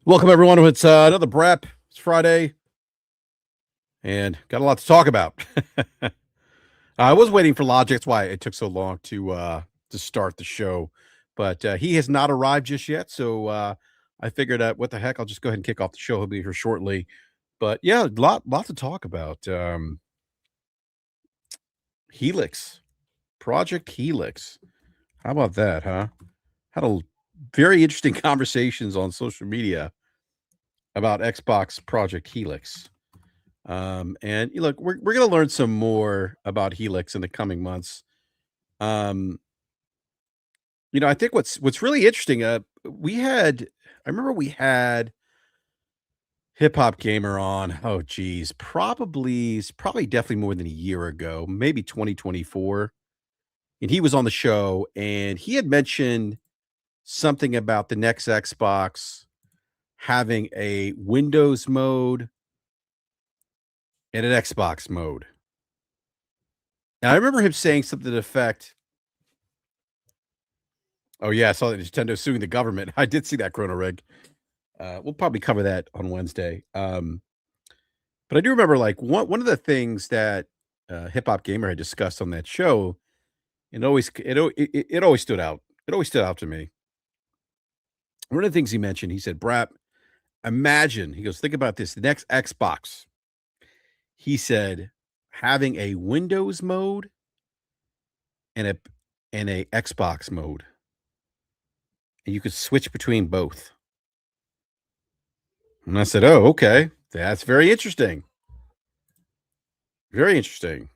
Welcome everyone. It's another BRAP. It's Friday, and got a lot to talk about. I was waiting for Logic. That's why it took so long to start the show, but he has not arrived just yet. So I figured, what the heck? I'll just go ahead and kick off the show. He'll be here shortly. But yeah, lot to talk about. Helix, Project Helix. How about that, huh? Had a very interesting conversations on social media about Xbox Project Helix. And look, we're gonna learn some more about Helix in the coming months. Um, I think what's really interesting, I remember we had Hip Hop Gamer on. Oh geez, probably definitely more than a year ago, maybe 2024. And he was on the show and he had mentioned something about the next Xbox having a Windows mode and an Xbox mode. And I remember him saying something to the effect, oh, yeah, I saw that Nintendo suing the government. I did see that, Chrono Rig. We'll probably cover that on Wednesday. But I do remember, like, one of the things that, Hip Hop Gamer had discussed on that show, it always stood out. It always stood out to me. One of the things he mentioned, he said, "Brap, imagine," he goes, "Think about this, the next Xbox," he said, "having a Windows mode and a Xbox mode, and you could switch between both." And I said, "Oh, okay. That's very interesting. Very interesting."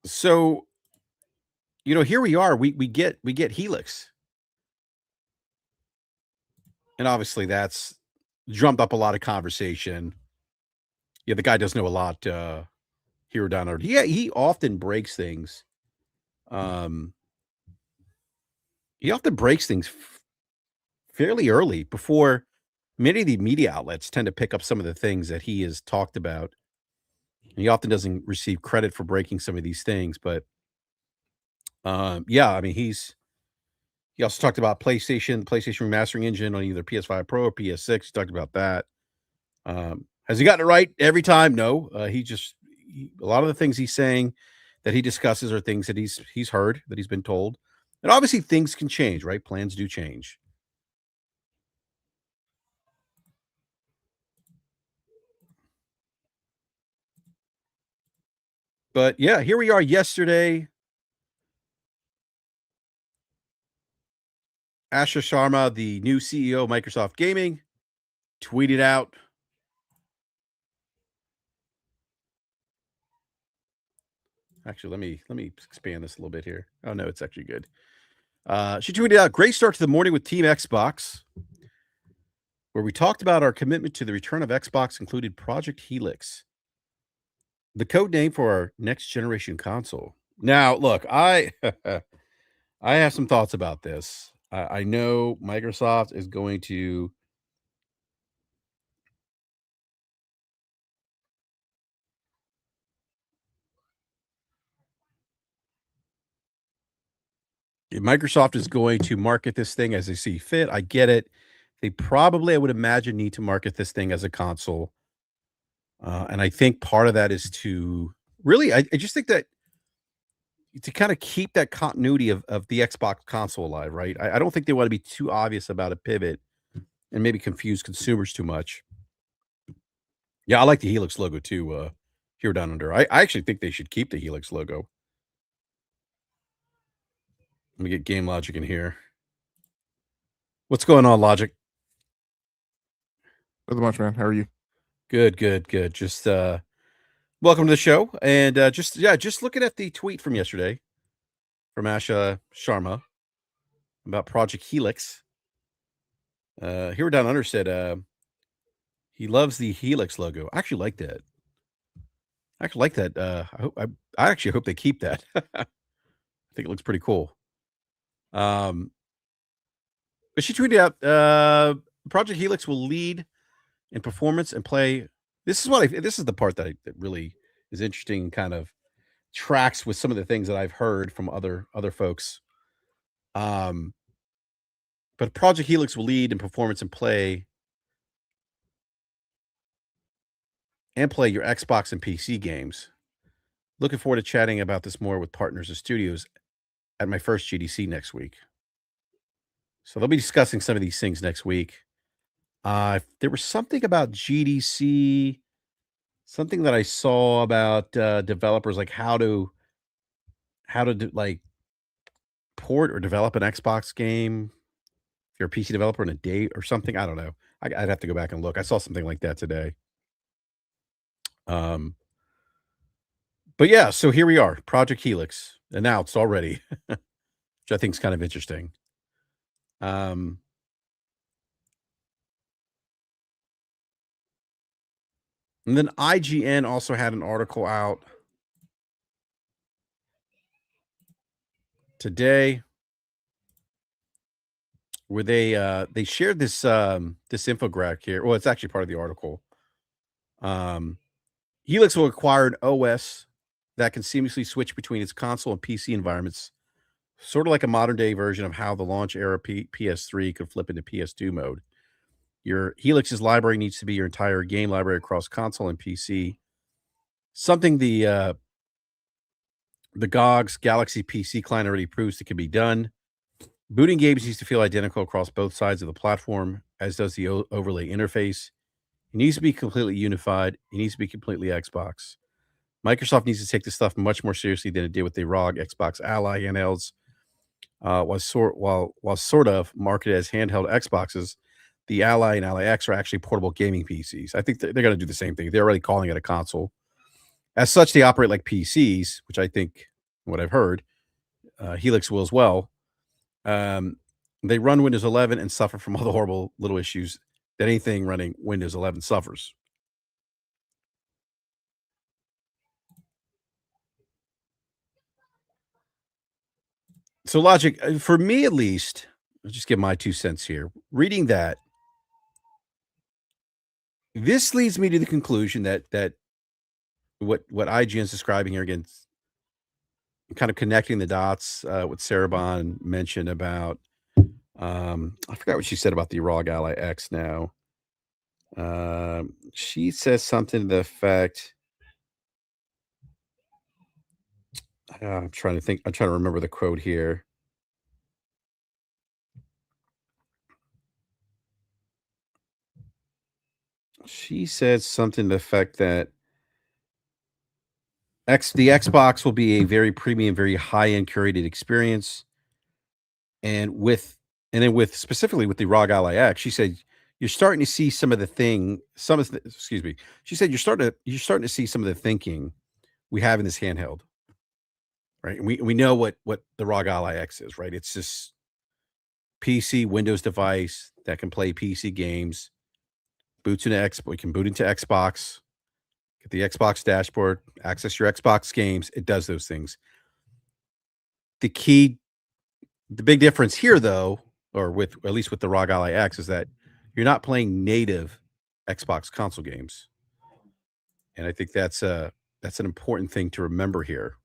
So, here we are. We get Helix, and obviously that's drummed up a lot of conversation. Yeah, the guy does know a lot here or down there. Yeah, he often breaks things. Um, he often breaks things fairly early before many of the media outlets tend to pick up some of the things that he has talked about. He often doesn't receive credit for breaking some of these things, but yeah, I mean, he also talked about PlayStation remastering engine on either PS5 Pro or PS6. He talked about that. Has he gotten it right every time? No. A lot of the things he's saying that he discusses are things that he's heard, that he's been told. And obviously things can change, right? Plans do change. But yeah, here we are yesterday. Asha Sharma, the new CEO of Microsoft Gaming, tweeted out. Actually, let me expand this a little bit here. Oh no, it's actually good. She tweeted out, "Great start to the morning with Team Xbox, where we talked about our commitment to the return of Xbox included Project Helix, the code name for our next generation console." Now, look, I I have some thoughts about this. I know Microsoft is going to Microsoft is going to market this thing as they see fit. I get it. They probably, I would imagine, need to market this thing as a console. And I think part of that is to really, I just think that to kind of keep that continuity of the Xbox console alive, right? I don't think they want to be too obvious about a pivot and maybe confuse consumers too much. Yeah, I like the Helix logo too, here down under. I actually think they should keep the Helix logo. Let me get Game Logic in here. What's going on, Logic? Nothing much, man. How are you? Good, good, good. Just welcome to the show. And just looking at the tweet from yesterday from Asha Sharma about Project Helix. Here down under said he loves the Helix logo. I actually like that. I actually like that. I actually hope they keep that. I think it looks pretty cool. Um, but she tweeted out, Project Helix will lead in performance and play. This is the part that really is interesting, kind of tracks with some of the things that I've heard from other folks. Um, but Project Helix will lead in performance and play your Xbox and PC games. Looking forward to chatting about this more with partners and studios at my first GDC next week. So they'll be discussing some of these things next week. There was something about GDC, something that I saw about developers, like how to do, like, port or develop an Xbox game if you're a PC developer in a day or something. I don't know. I'd have to go back and look. I saw something like that today. Um, but yeah, so here we are, Project Helix announced already, which I think is kind of interesting. Um, and then IGN also had an article out today where they shared this infographic here. Well, it's actually part of the article. Um, Helix will acquire an OS that can seamlessly switch between its console and PC environments, sort of like a modern day version of how the launch era PS3 could flip into PS2 mode. Your Helix's library needs to be your entire game library across console and PC. Something the GOG's Galaxy PC client already proves it can be done. Booting games needs to feel identical across both sides of the platform, as does the overlay interface. It needs to be completely unified. It needs to be completely Xbox. Microsoft needs to take this stuff much more seriously than it did with the ROG Xbox Ally handhelds. While sort of marketed as handheld Xboxes, the Ally and Ally X are actually portable gaming PCs. I think they're going to do the same thing. They're already calling it a console. As such, they operate like PCs, which I think, what I've heard, Helix will as well. Um, they run Windows 11 and suffer from all the horrible little issues that anything running Windows 11 suffers. So, Logic, for me at least, I'll just give my 2 cents here. Reading that, this leads me to the conclusion that what IGN is describing here again, kind of connecting the dots, what Sarah Bond mentioned about, I forgot what she said about the ROG Ally X now. She says something to the effect, I'm trying to think. I'm trying to remember the quote here. She said something to the effect that the Xbox will be a very premium, very high-end curated experience. And with specifically with the ROG Ally X, she said you're starting to see excuse me. She said you're starting to see some of the thinking we have in this handheld, right? And we know what the ROG Ally X is, right? It's this PC Windows device that can play PC games, we can boot into Xbox, get the Xbox dashboard, access your Xbox games. It does those things. The key, the big difference here, though, or with at least with the ROG Ally X, is that you're not playing native Xbox console games, and I think that's an important thing to remember here.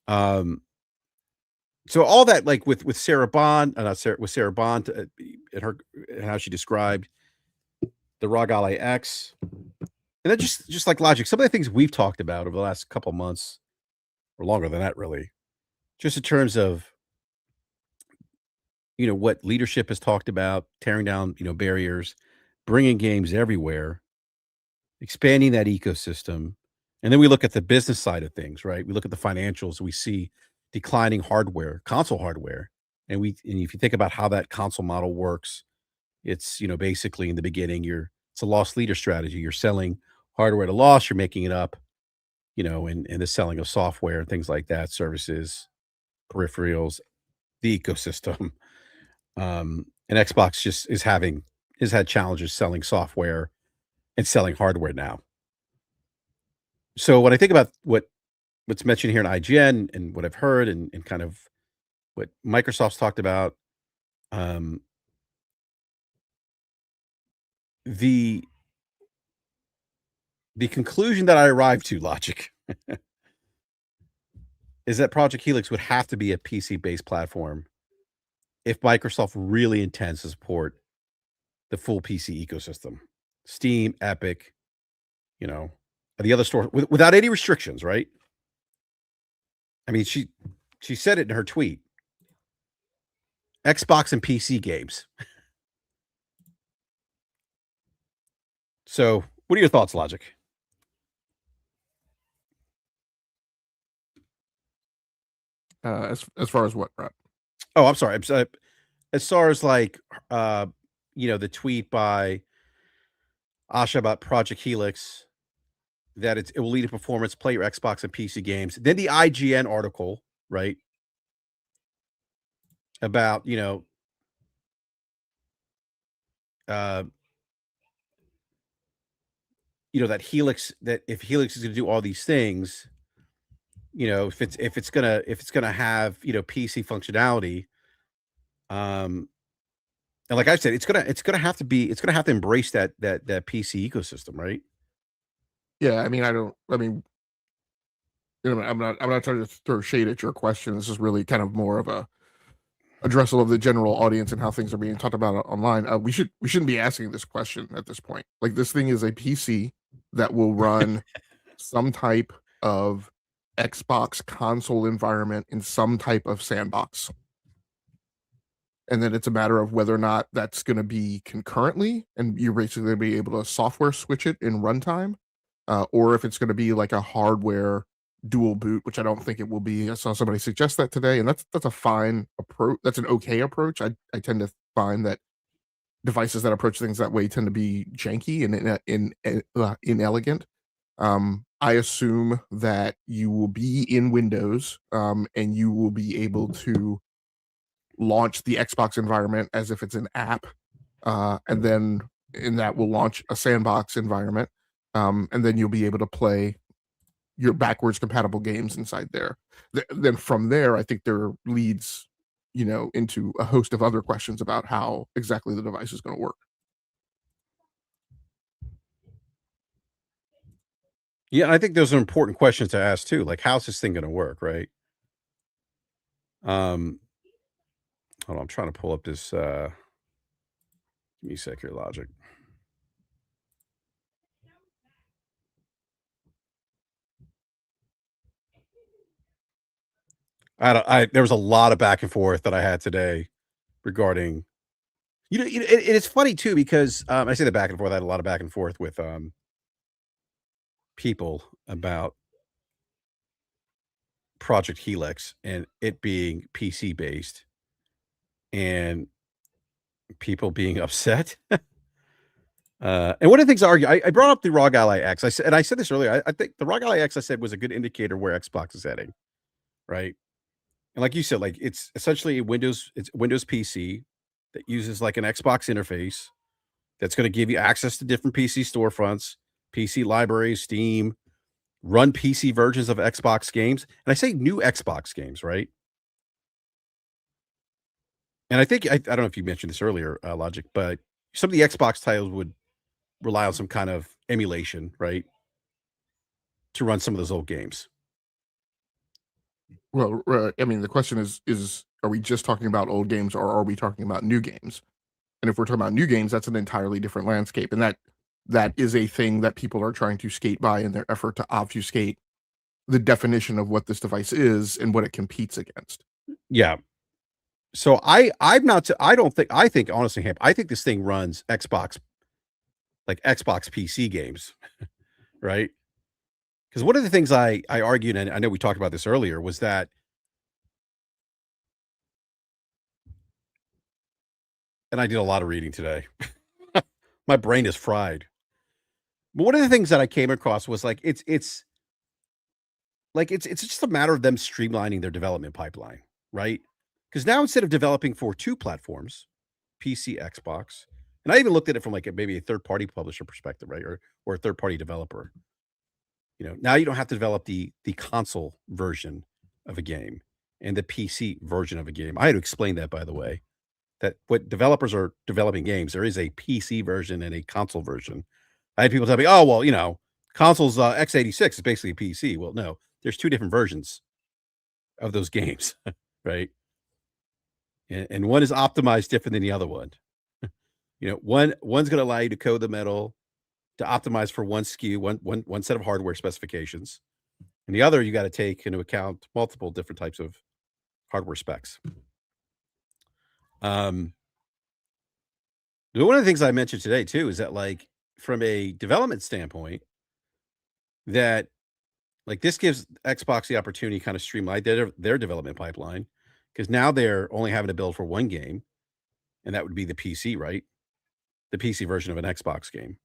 Um, so all that, like with Sarah Bond, not Sarah, with Sarah Bond, and her and how she described the ROG Ally X, and then just like Logic, some of the things we've talked about over the last couple months or longer than that, really, just in terms of what leadership has talked about, tearing down barriers, bringing games everywhere, expanding that ecosystem, and then we look at the business side of things, right? We look at the financials, we see declining hardware, console hardware, and if you think about how that console model works, it's basically in the beginning, it's a loss leader strategy. You're selling hardware at a loss, you're making it up, in the selling of software and things like that, services, peripherals, the ecosystem. And Xbox just has had challenges selling software and selling hardware now. So when I think about what's mentioned here in IGN and what I've heard and kind of what Microsoft's talked about, um, the the conclusion that I arrived to, Logic, is that Project Helix would have to be a PC-based platform if Microsoft really intends to support the full PC ecosystem. Steam, Epic, you know, the other store without any restrictions, right? I mean, she said it in her tweet. Xbox and PC games. So, what are your thoughts, Logic? As far as what, Brett? Oh, I'm sorry. As far as like, the tweet by Asha about Project Helix, that it will lead to performance, play your Xbox and PC games. Then the IGN article, right, about uh, that Helix, that if Helix is going to do all these things, if it's gonna have PC functionality, um, and like I said, it's gonna have to embrace that PC ecosystem, right? Yeah, I mean, I'm not trying to throw shade at your question. This is really kind of more of a addressal of the general audience and how things are being talked about online. We shouldn't be asking this question at this point. Like, this thing is a PC that will run some type of Xbox console environment in some type of sandbox. And then it's a matter of whether or not that's going to be concurrently, and you're basically going to be able to software switch it in runtime, or if it's going to be like a hardware dual boot, which I don't think it will be. I saw somebody suggest that today, and that's a fine approach. That's an okay approach. I tend to find that devices that approach things that way tend to be janky and inelegant. I assume that you will be in Windows, and you will be able to launch the Xbox environment as if it's an app, and then in that will launch a sandbox environment, and then you'll be able to play your backwards compatible games inside there. Then from there, I think there leads, into a host of other questions about how exactly the device is going to work. Yeah, I think those are important questions to ask too. Like, how's this thing gonna work, right? Um, Hold on, I'm trying to pull up this. Give me a sec here, Logic. There was a lot of back and forth that I had today regarding, it's funny too because I say the back and forth. I had a lot of back and forth with people about Project Helix and it being PC based and people being upset. And one of the things I argue, I brought up the ROG Ally X. I said this earlier. I think the ROG Ally X I said was a good indicator where Xbox is heading, right? And like you said, like it's essentially it's Windows PC that uses like an Xbox interface that's going to give you access to different PC storefronts, PC libraries, Steam, run PC versions of Xbox games. And I say new Xbox games, right? And I think I don't know if you mentioned this earlier, Logic, but some of the Xbox titles would rely on some kind of emulation, right, to run some of those old games. Well, I mean, the question is are we just talking about old games or are we talking about new games? And if we're talking about new games, that's an entirely different landscape, and that is a thing that people are trying to skate by in their effort to obfuscate the definition of what this device is and what it competes against. Yeah. So I'm not. I don't think. I think honestly, Hamp, I think this thing runs Xbox, like Xbox PC games, right? Because one of the things I argued, and I know we talked about this earlier, was that, and I did a lot of reading today. My brain is fried. But one of the things that I came across was like it's just a matter of them streamlining their development pipeline, right? Because now instead of developing for two platforms, PC, Xbox, and I even looked at it from like maybe a third party publisher perspective, right, or a third party developer. Now you don't have to develop the console version of a game and the PC version of a game. I had to explain that, by the way, that what developers are developing games, there is a PC version and a console version. I had people tell me, "Oh, well, consoles x86 is basically a PC." Well, no, there's two different versions of those games, right? And one is optimized different than the other one. One's going to allow you to code the metal to optimize for one SKU, one set of hardware specifications, and the other you got to take into account multiple different types of hardware specs. One of the things I mentioned today too is that, like, from a development standpoint, that like this gives Xbox the opportunity to kind of streamline their development pipeline, because now they're only having to build for one game, and that would be the PC, right? The PC version of an Xbox game,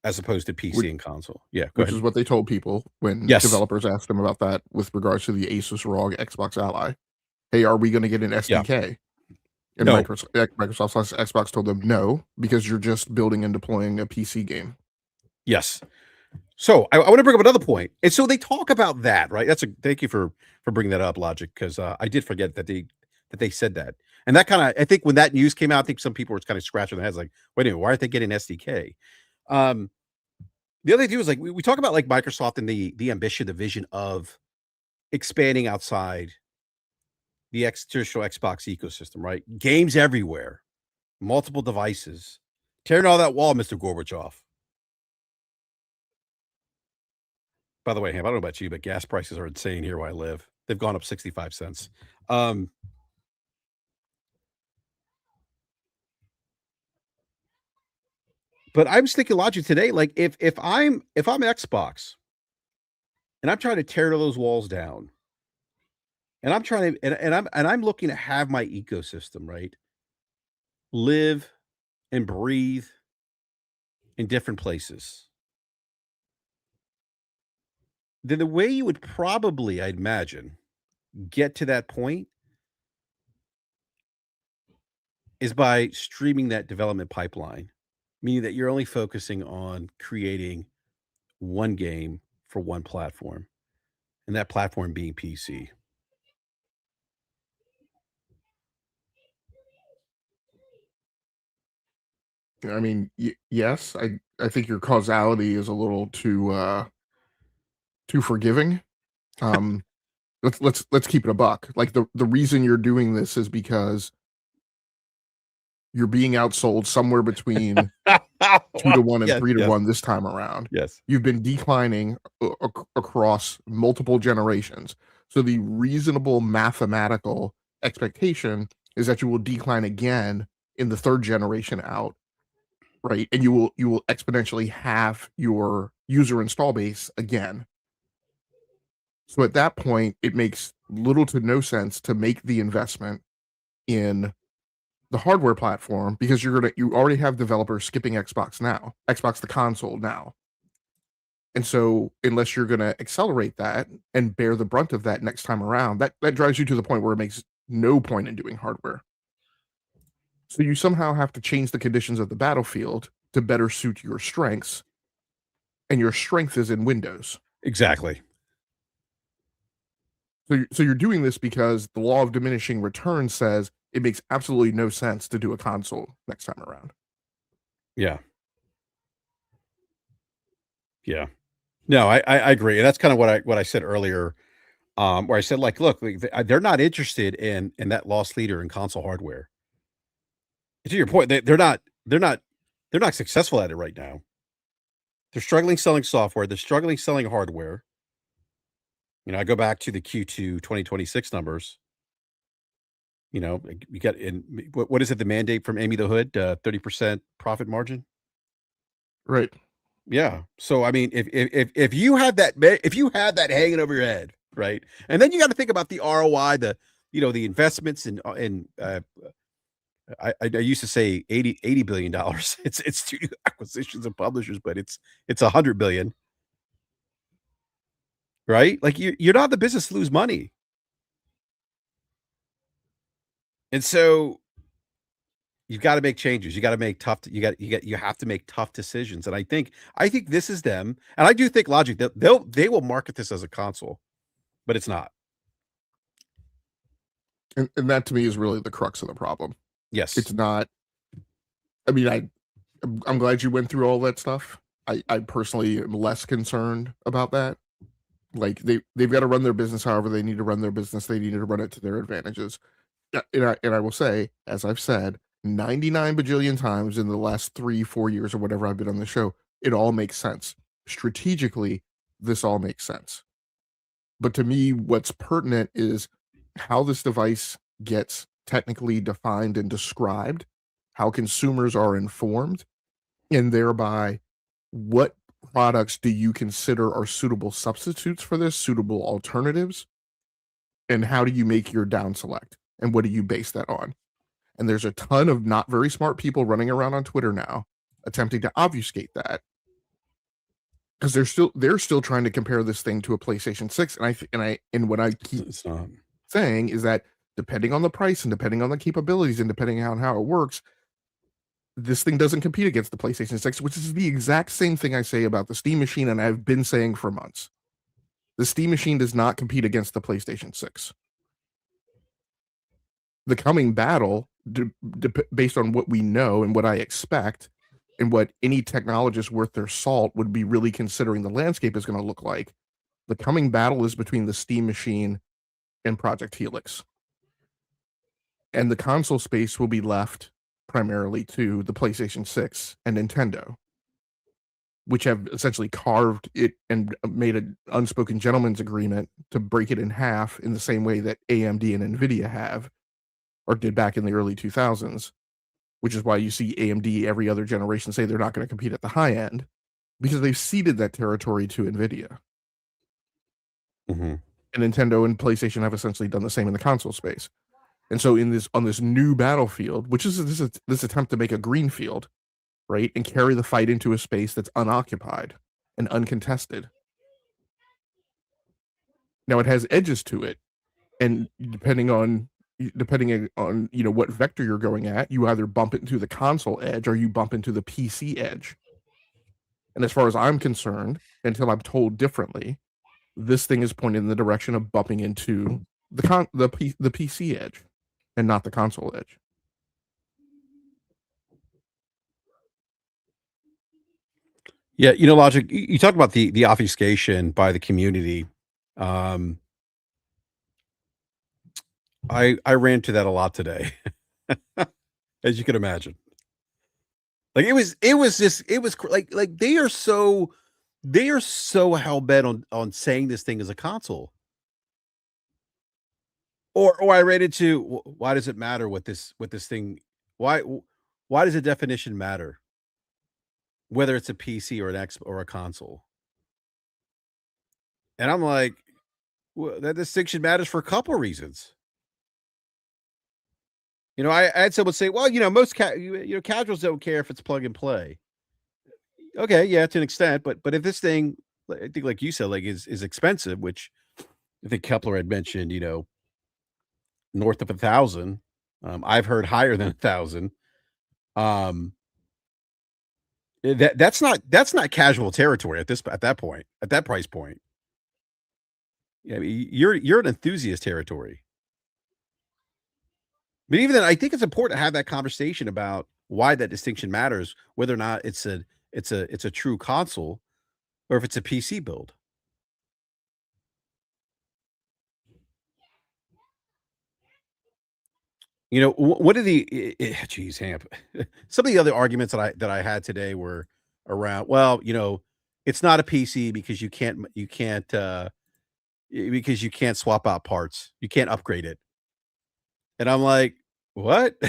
as opposed to PC and console. Yeah, go Which ahead. is what they told people when Yes. developers asked them about that with regards to the Asus ROG Xbox Ally. Hey, are we going to get an SDK? And No. Microsoft / Xbox told them no, because you're just building and deploying a PC game. Yes. So I want to bring up another point. And so they talk about that, right? Thank you for bringing that up, Logic, because I did forget that they said that. And that kind of, I think when that news came out, I think some people were kind of scratching their heads like, wait a minute, why aren't they getting SDK? The other thing too is, like, we talk about, like, Microsoft and the ambition, the vision of expanding outside the traditional Xbox ecosystem, right? Games everywhere, multiple devices, tearing all that wall, Mr. Gorbachev. By the way, Ham, I don't know about you, but gas prices are insane here where I live. They've gone up 65 cents. But I was thinking, Logic, today, like, if I'm Xbox and I'm trying to tear those walls down, and I'm trying to and I'm looking to have my ecosystem, right, live and breathe in different places, then the way you would probably, I'd imagine, get to that point is by streaming that development pipeline, meaning that you're only focusing on creating one game for one platform, and that platform being PC. I mean, yes, I think your causality is a little too forgiving. Let's keep it a buck. Like, the reason you're doing this is because you're being outsold somewhere between 2-1 and Yes, 3-1 this time around. yes. You've been declining across multiple generations. So the reasonable mathematical expectation is that you will decline again in the third generation out, right? And you will exponentially halve your user install base again. So at that point, it makes little to no sense to make the investment in the hardware platform, because you already have developers skipping Xbox the console now. And so unless you're gonna accelerate that and bear the brunt of that next time around, that drives you to the point where it makes no point in doing hardware. So you somehow have to change the conditions of the battlefield to better suit your strengths, and your strength is in Windows. Exactly. So you're doing this because the law of diminishing returns says it makes absolutely no sense to do a console next time around. Yeah. Yeah. No, I agree, and that's kind of what I said earlier, where I said, like, look, like, they're not interested in that loss leader in console hardware. To your point, they're not successful at it right now. They're struggling selling software. They're struggling selling hardware. I go back to the Q2 2026 numbers. You got in what is it? The mandate from Amy the Hood, 30% profit margin. Right. Yeah. So I mean, if you have that hanging over your head, right, and then you got to think about the ROI, the investments in I used to say $80 billion. It's studio acquisitions and publishers, but it's $100 billion, right? Like, you're not in the business to lose money, and so you've got to make changes. You got to make tough. You have to make tough decisions. And I think this is them. And I do think Logic that they will market this as a console, but it's not. And that to me is really the crux of the problem. Yes. It's not. I mean, I'm glad you went through all that stuff. I personally am less concerned about that. Like they've got to run their business however they need to run their business. They need to run it to their advantages. And I will say, as I've said 99 bajillion times in the last 3-4 years or whatever I've been on the show, it all makes sense. Strategically, this all makes sense. But to me, what's pertinent is how this device gets technically defined and described, how consumers are informed, and thereby what products do you consider are suitable substitutes for this, suitable alternatives, and how do you make your down select, and what do you base that on? And there's a ton of not very smart people running around on Twitter now attempting to obfuscate that, because they're still trying to compare this thing to a PlayStation 6, and what I keep It's not. saying is that depending on the price and depending on the capabilities and depending on how it works, this thing doesn't compete against the PlayStation 6, which is the exact same thing I say about the Steam Machine, and I've been saying for months. The Steam Machine does not compete against the PlayStation 6. The coming battle, based on what we know and what I expect, and what any technologist worth their salt would be really considering the landscape is going to look like, the coming battle is between the Steam Machine and Project Helix. And the console space will be left primarily to the PlayStation 6 and Nintendo, which have essentially carved it and made an unspoken gentleman's agreement to break it in half in the same way that AMD and Nvidia have, or did back in the early 2000s, which is why you see AMD every other generation say they're not going to compete at the high end, because they've ceded that territory to Nvidia. Mm-hmm. And Nintendo and PlayStation have essentially done the same in the console space. And so on this new battlefield, which is this attempt to make a green field, right, and carry the fight into a space that's unoccupied and uncontested. Now it has edges to it, and depending on what vector you're going at, you either bump into the console edge or you bump into the PC edge. And as far as I'm concerned, until I'm told differently, this thing is pointed in the direction of bumping into the PC edge and not the console edge. Yeah, Logic, you talked about the obfuscation by the community. Um, I ran into that a lot today, as you can imagine. Like like they are so hell bent on saying this thing is a console. Or I ran into why does it matter what this thing why why does the definition matter? Whether it's a PC or an X or a console. And I'm like, well, that distinction matters for a couple reasons. I had someone say, well, most casuals don't care if it's plug and play. Okay, yeah, to an extent, but if this thing, I think, like you said, like is expensive, which I think Kepler had mentioned, north of 1,000. I've heard higher than 1,000. Um, that's not casual territory at that point, at that price point. Yeah, I mean, you're an enthusiast territory. But even then, I think it's important to have that conversation about why that distinction matters, whether or not it's a true console or if it's a PC build. What are geez, Hamp. Some of the other arguments that I had today were around, well, it's not a PC because because you can't swap out parts. You can't upgrade it. And I'm like, what?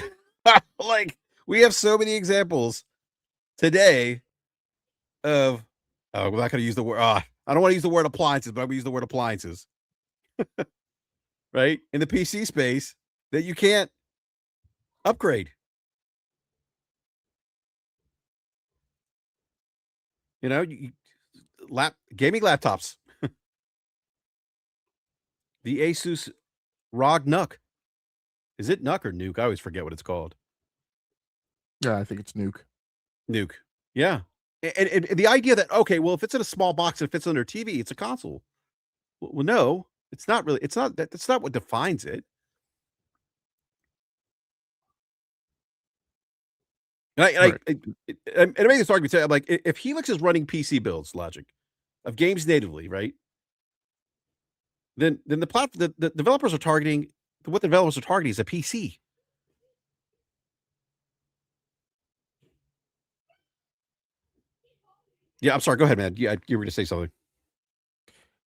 Like, we have so many examples today of, oh, we're not going to use the word, I don't want to use the word appliances, but I'm going to use the word appliances, right? In the PC space that you can't upgrade. Gaming laptops. The Asus ROG Nuke. Is it Nuke or Nuke? I always forget what it's called. Yeah, I think it's Nuke. Nuke. Yeah. And the idea that, okay, well, if it's in a small box and it fits under TV, it's a console. Well, no, it's not really. It's not that. That's not what defines it. And Right. I made this argument. I'm like, if Helix is running PC builds, logic of games natively, right? then the developers are targeting what the developers are targeting is a PC. Yeah, I'm sorry. Go ahead, man. Yeah, you were going to say something.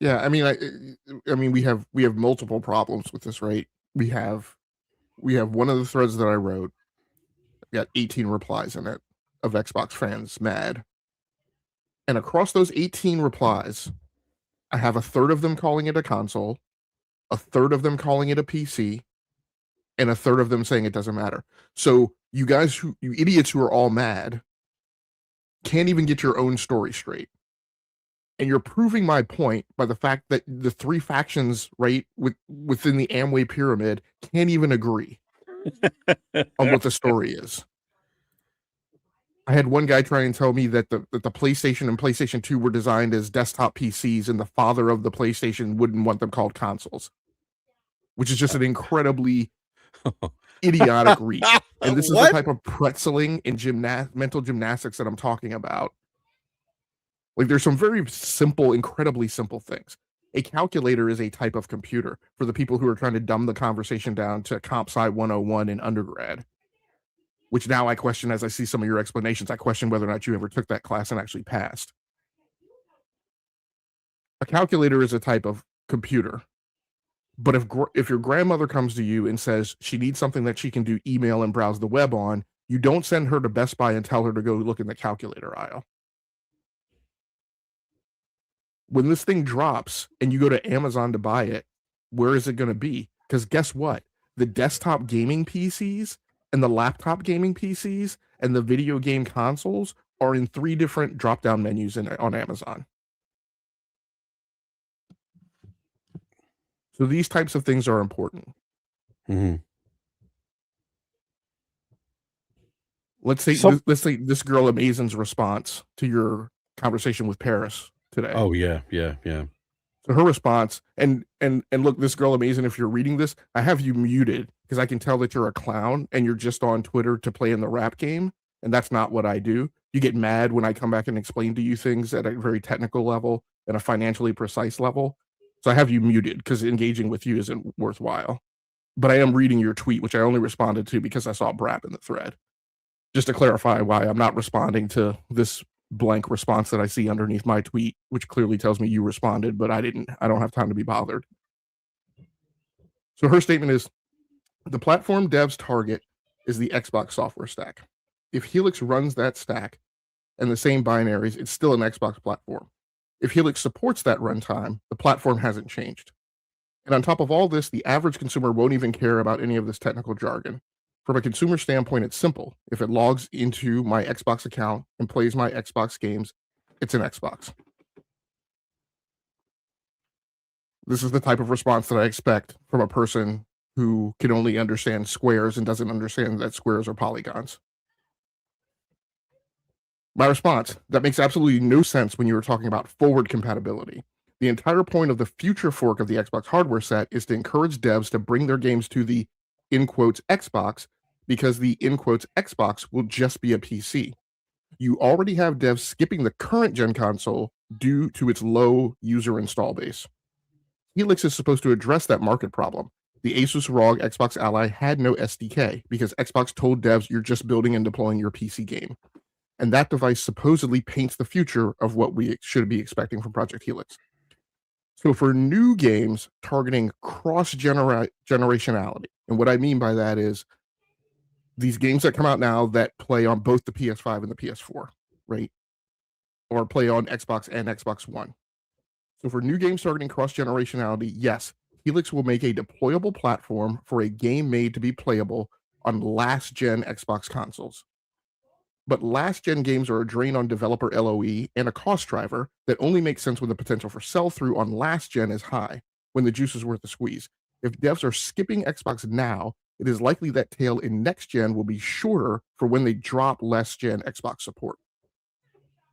Yeah, I mean, we have multiple problems with this, right? We have one of the threads that I wrote got 18 replies in it of Xbox fans mad, and across those 18 replies, I have a third of them calling it a console, a third of them calling it a PC, and a third of them saying it doesn't matter. So you idiots who are all mad, can't even get your own story straight. And you're proving my point by the fact that the three factions, right, within the Amway pyramid can't even agree on what the story is. I had one guy try and tell me that the PlayStation and PlayStation 2 were designed as desktop PCs, and the father of the PlayStation wouldn't want them called consoles, which is just an incredibly idiotic read. And this is the type of pretzeling and mental gymnastics that I'm talking about. Like, there's some very simple, incredibly simple things. A calculator is a type of computer for the people who are trying to dumb the conversation down to Comp Sci 101 in undergrad, which now I question as I see some of your explanations. I question whether or not you ever took that class and actually passed. A calculator is a type of computer. But if your grandmother comes to you and says she needs something that she can do email and browse the web on, you don't send her to Best Buy and tell her to go look in the calculator aisle. When this thing drops and you go to Amazon to buy it, where is it going to be? Because guess what? The desktop gaming PCs and the laptop gaming PCs and the video game consoles are in 3 different drop-down menus on Amazon. So these types of things are important. Mm-hmm. Let's say this girl Amazon's response to your conversation with Paris today. Oh yeah. So her response, and look, this girl Amazon, if you're reading this, I have you muted because I can tell that you're a clown and you're just on Twitter to play in the rap game, and that's not what I do. You get mad when I come back and explain to you things at a very technical level and a financially precise level. So I have you muted because engaging with you isn't worthwhile. But I am reading your tweet, which I only responded to because I saw BRAP in the thread. Just to clarify why I'm not responding to this blank response that I see underneath my tweet, which clearly tells me you responded, but I didn't. I don't have time to be bothered. So her statement is, the platform dev's target is the Xbox software stack. If Helix runs that stack and the same binaries, it's still an Xbox platform. If Helix supports that runtime, the platform hasn't changed. And on top of all this, the average consumer won't even care about any of this technical jargon. From a consumer standpoint, it's simple. If it logs into my Xbox account and plays my Xbox games, it's an Xbox. This is the type of response that I expect from a person who can only understand squares and doesn't understand that squares are polygons. My response, that makes absolutely no sense when you were talking about forward compatibility. The entire point of the future fork of the Xbox hardware set is to encourage devs to bring their games to the, in quotes, Xbox, because the, in quotes, Xbox will just be a PC. You already have devs skipping the current gen console due to its low user install base. Helix is supposed to address that market problem. The Asus ROG Xbox Ally had no SDK because Xbox told devs you're just building and deploying your PC game. And that device supposedly paints the future of what we should be expecting from Project Helix. So for new games targeting cross-generationality, and what I mean by that is these games that come out now that play on both the PS5 and the PS4, right? Or play on Xbox and Xbox One. So for new games targeting cross-generationality, yes, Helix will make a deployable platform for a game made to be playable on last-gen Xbox consoles. But last-gen games are a drain on developer LOE and a cost driver that only makes sense when the potential for sell-through on last-gen is high, when the juice is worth the squeeze. If devs are skipping Xbox now, it is likely that tail in next-gen will be shorter for when they drop last-gen Xbox support.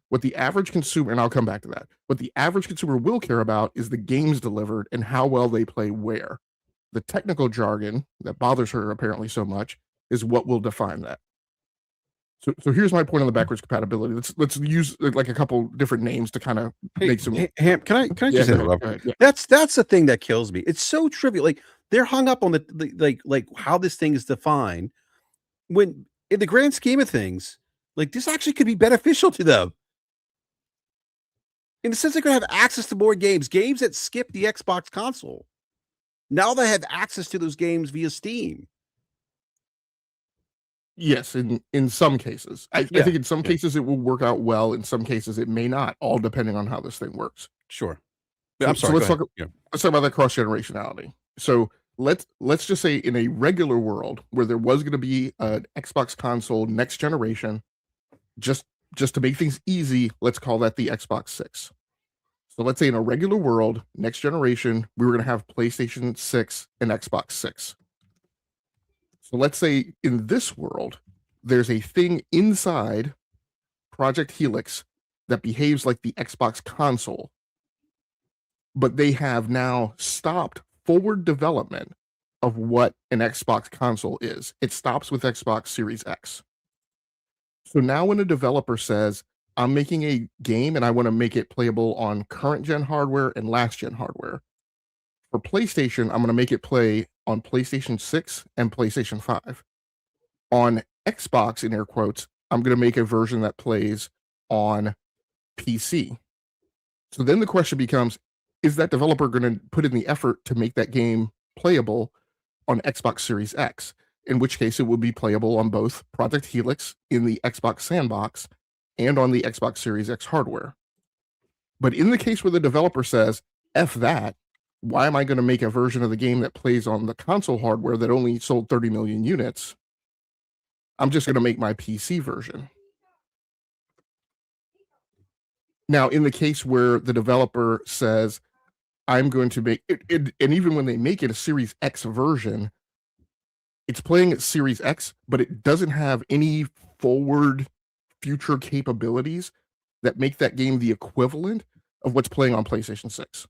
What the average consumer, and I'll come back to that, what the average consumer will care about is the games delivered and how well they play where. The technical jargon that bothers her apparently so much is what will define that. So here's my point on the backwards compatibility. Let's use like a couple different names to kind of make some. Ham, can I Yeah, just go ahead, interrupt? go ahead, yeah. That's the thing that kills me. It's so trivial. Like they're hung up on like how this thing is defined when in the grand scheme of things, like this actually could be beneficial to them. In the sense they're gonna have access to more games that skip the Xbox console. Now they have access to those games via Steam. Yes, in some cases. I Yeah, think in some yeah. cases it will work out well. In some cases it may not, all depending on how this thing works. Sure. Yeah, So, I'm so sorry. Go let's ahead. talk. Yeah. Let's talk about that cross generationality. So let's just say in a regular world where there was going to be an Xbox console next generation, just to make things easy, let's call that the Xbox 6. So let's say in a regular world, next generation, we were going to have PlayStation 6 and Xbox 6. So let's say in this world, there's a thing inside Project Helix that behaves like the Xbox console, but they have now stopped forward development of what an Xbox console is. It stops with Xbox Series X. So now when a developer says, I'm making a game and I want to make it playable on current gen hardware and last gen hardware. For PlayStation, I'm going to make it play on PlayStation 6 and PlayStation 5. On Xbox, in air quotes, I'm going to make a version that plays on PC. So then the question becomes, is that developer going to put in the effort to make that game playable on Xbox Series X? In which case it will be playable on both Project Helix in the Xbox sandbox and on the Xbox Series X hardware. But in the case where the developer says, F that, why am I going to make a version of the game that plays on the console hardware that only sold 30 million units? I'm just going to make my PC version. Now, in the case where the developer says, I'm going to make it, and even when they make it a Series X version, it's playing at Series X, but it doesn't have any forward future capabilities that make that game the equivalent of what's playing on PlayStation 6,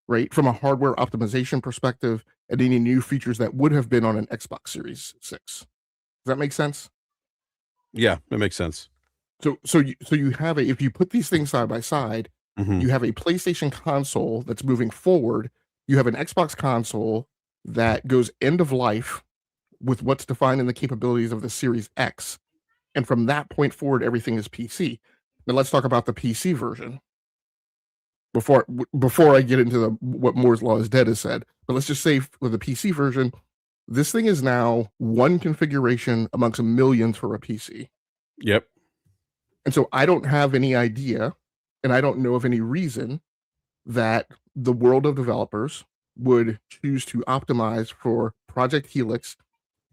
right? From a hardware optimization perspective and any new features that would have been on an Xbox Series 6. Does that make sense? Yeah, that makes sense. So you have if you put these things side by side, Mhm. you have a PlayStation console that's moving forward. You have an Xbox console that goes end of life with what's defined in the capabilities of the Series X. And from that point forward, everything is PC. Now let's talk about the PC version. Before I get into what Moore's Law is dead has said, but let's just say with the PC version, this thing is now one configuration amongst millions for a PC. Yep. And so I don't have any idea, and I don't know of any reason that the world of developers would choose to optimize for Project Helix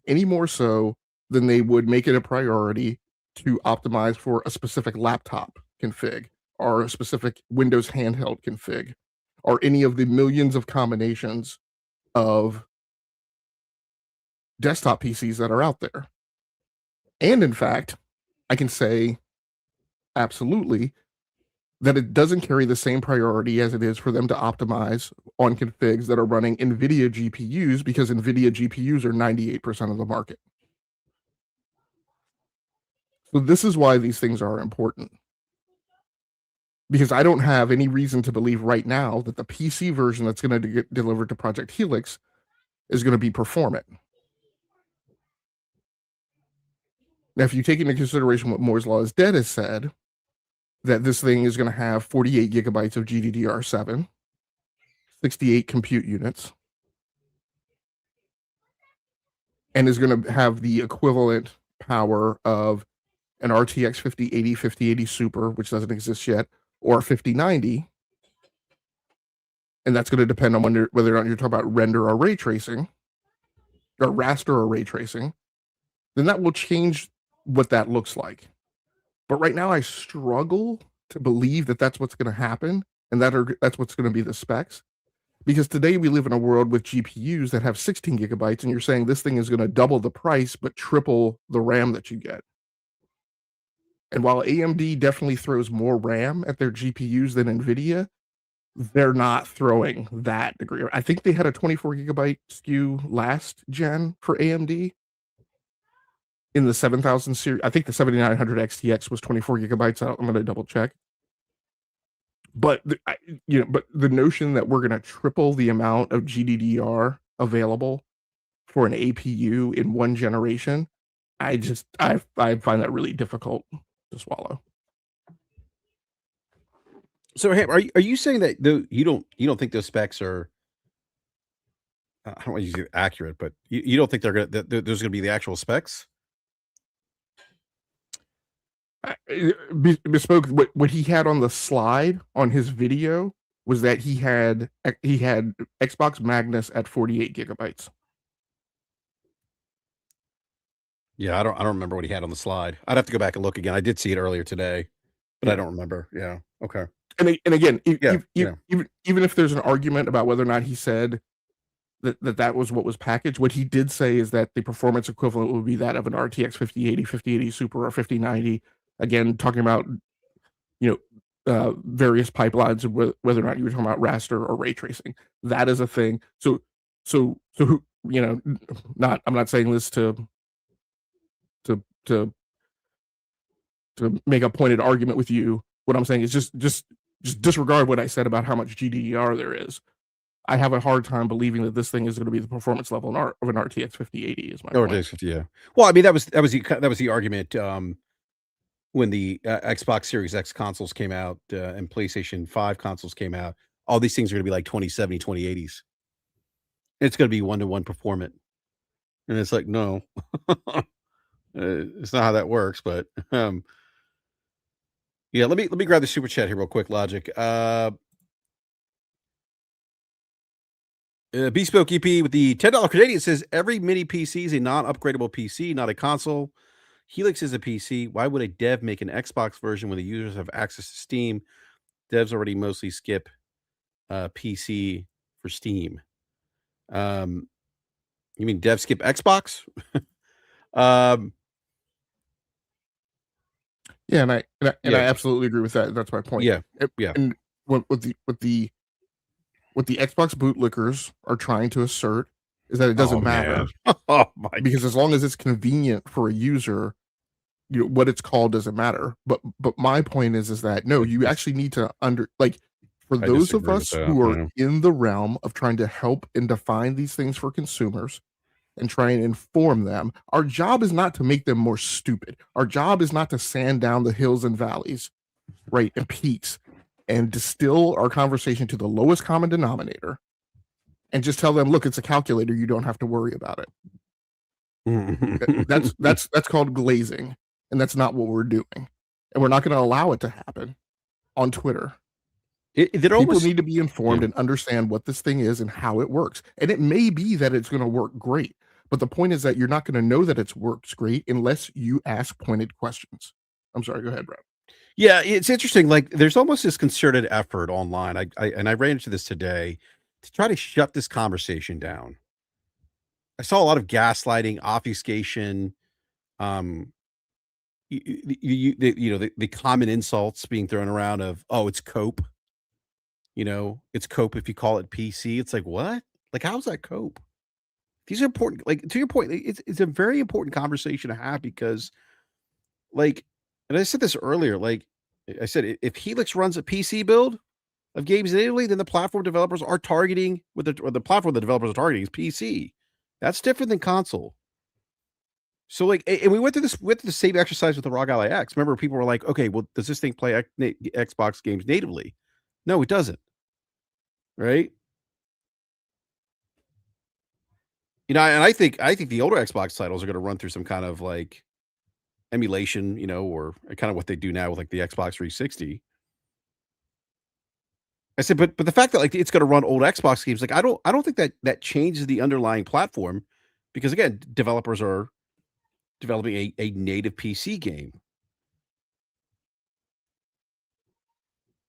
any more so than they would make it a priority to optimize for a specific laptop config or a specific Windows handheld config or any of the millions of combinations of desktop PCs that are out there. And in fact, I can say absolutely that it doesn't carry the same priority as it is for them to optimize on configs that are running NVIDIA GPUs because NVIDIA GPUs are 98% of the market. So this is why these things are important. Because I don't have any reason to believe right now that the PC version that's going to get delivered to Project Helix is going to be performant. Now, if you take into consideration what Moore's Law is dead has said, that this thing is going to have 48 gigabytes of GDDR7, 68 compute units, and is going to have the equivalent power of an RTX 5080, 5080 Super, which doesn't exist yet, or 5090. And that's going to depend on whether or not you're talking about render or ray tracing, or raster or ray tracing. Then that will change what that looks like. But right now, I struggle to believe that that's what's going to happen and that's what's going to be the specs. Because today we live in a world with GPUs that have 16 gigabytes, and you're saying this thing is going to double the price but triple the RAM that you get. And while AMD definitely throws more RAM at their GPUs than NVIDIA, they're not throwing that degree. I think they had a 24 gigabyte SKU last gen for AMD. in the 7000 series, I think the 7900 XTX was 24 gigabytes. I'm going to double check. But but the notion that we're going to triple the amount of GDDR available for an APU in one generation, I find that really difficult to swallow. So, hey, are you saying that you don't think those specs are? I don't want to use accurate, but you don't think they're gonna that there's gonna be the actual specs? Bespoke, what he had on the slide on his video was that he had Xbox Magnus at 48 gigabytes. Yeah, I don't remember what he had on the slide. I'd have to go back and look again. I did see it earlier today, but I Yeah. don't remember. Yeah. Okay. And again, Yeah, yeah. even if there's an argument about whether or not he said that was what was packaged, what he did say is that the performance equivalent would be that of an RTX 5080, 5080 Super, or 5090. Again, talking about various pipelines, whether or not you were talking about raster or ray tracing. That is a thing. So not, I'm not saying this to to make a pointed argument with you. What I'm saying is just disregard what I said about how much GDDR there is. I have a hard time believing that this thing is going to be the performance level of an RTX 5080 is my Or point. days 50, yeah. Well, I mean, that was the argument, when the, Xbox Series X consoles came out, and PlayStation 5 consoles came out. All these things are gonna be like 2070, 2080s. It's gonna be one-to-one performant. And it's like, no. It's not how that works, but, yeah, let me grab the super chat here real quick, Logic. Bespoke EP with the $10 Canadian says, "Every mini PC is a non-upgradable PC, not a console. Helix is a PC. Why would a dev make an Xbox version when the users have access to Steam? Devs already mostly skip PC for Steam." Um, you mean devs skip Xbox? um, Yeah, and I yeah, absolutely agree with that. That's my point. yeah, yeah. And what the Xbox bootlickers are trying to assert is that it Oh doesn't matter man. Oh my. because as long as it's convenient for a user, what it's called doesn't matter. But my point is that no, you actually need to for I those of disagree with us that. who are Yeah. in the realm of trying to help and define these things for consumers and try and inform them, our job is not to make them more stupid. Our job is not to sand down the hills and valleys, right, and peaks, and distill our conversation to the lowest common denominator and just tell them, look, it's a calculator, you don't have to worry about it. That's called glazing, and that's not what we're doing. And we're not going to allow it to happen on Twitter. People almost need to be informed yeah. and understand what this thing is and how it works. And it may be that it's going to work great, but the point is that you're not going to know that it works great unless you ask pointed questions. I'm sorry, go ahead, Brad. Yeah, it's interesting. Like, there's almost this concerted effort online. I ran into this today to try to shut this conversation down. I saw a lot of gaslighting, obfuscation, um, the common insults being thrown around of, oh, it's cope. It's cope if you call it PC. It's like, what? Like, how's that cope? These are important. Like, to your point, it's a very important conversation to have because, like, and I said this earlier, like I said, if Helix runs a PC build of games in Italy, then the platform developers are targeting or the platform the developers are targeting is PC. That's different than console. So, like, and we went through the same exercise with the ROG Ally X. Remember, people were like, "Okay, well, does this thing play Xbox games natively?" No, it doesn't. Right? And I think the older Xbox titles are going to run through some kind of like emulation, or kind of what they do now with like the Xbox 360. I said, but the fact that like it's going to run old Xbox games, like I don't think that changes the underlying platform, because again, developers are developing a native PC game.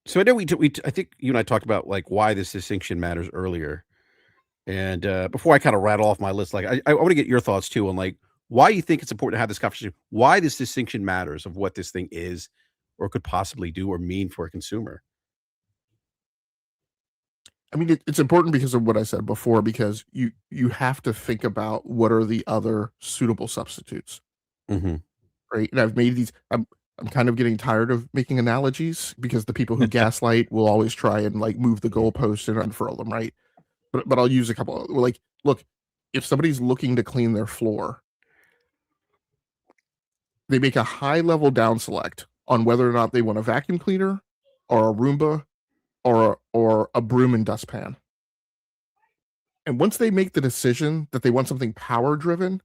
So I know I think you and I talked about like why this distinction matters earlier. And before I kind of rattle off my list, like I want to get your thoughts too on like why you think it's important to have this conversation, why this distinction matters of what this thing is or could possibly do or mean for a consumer. I mean, it's important because of what I said before, because you have to think about what are the other suitable substitutes. Mhm. right? And I've made these. I'm kind of getting tired of making analogies because the people who gaslight will always try and like move the goalposts and unfurl them, right? But I'll use a couple. Like, look, if somebody's looking to clean their floor, they make a high level down select on whether or not they want a vacuum cleaner or a Roomba or a broom and dustpan. And once they make the decision that they want something power driven,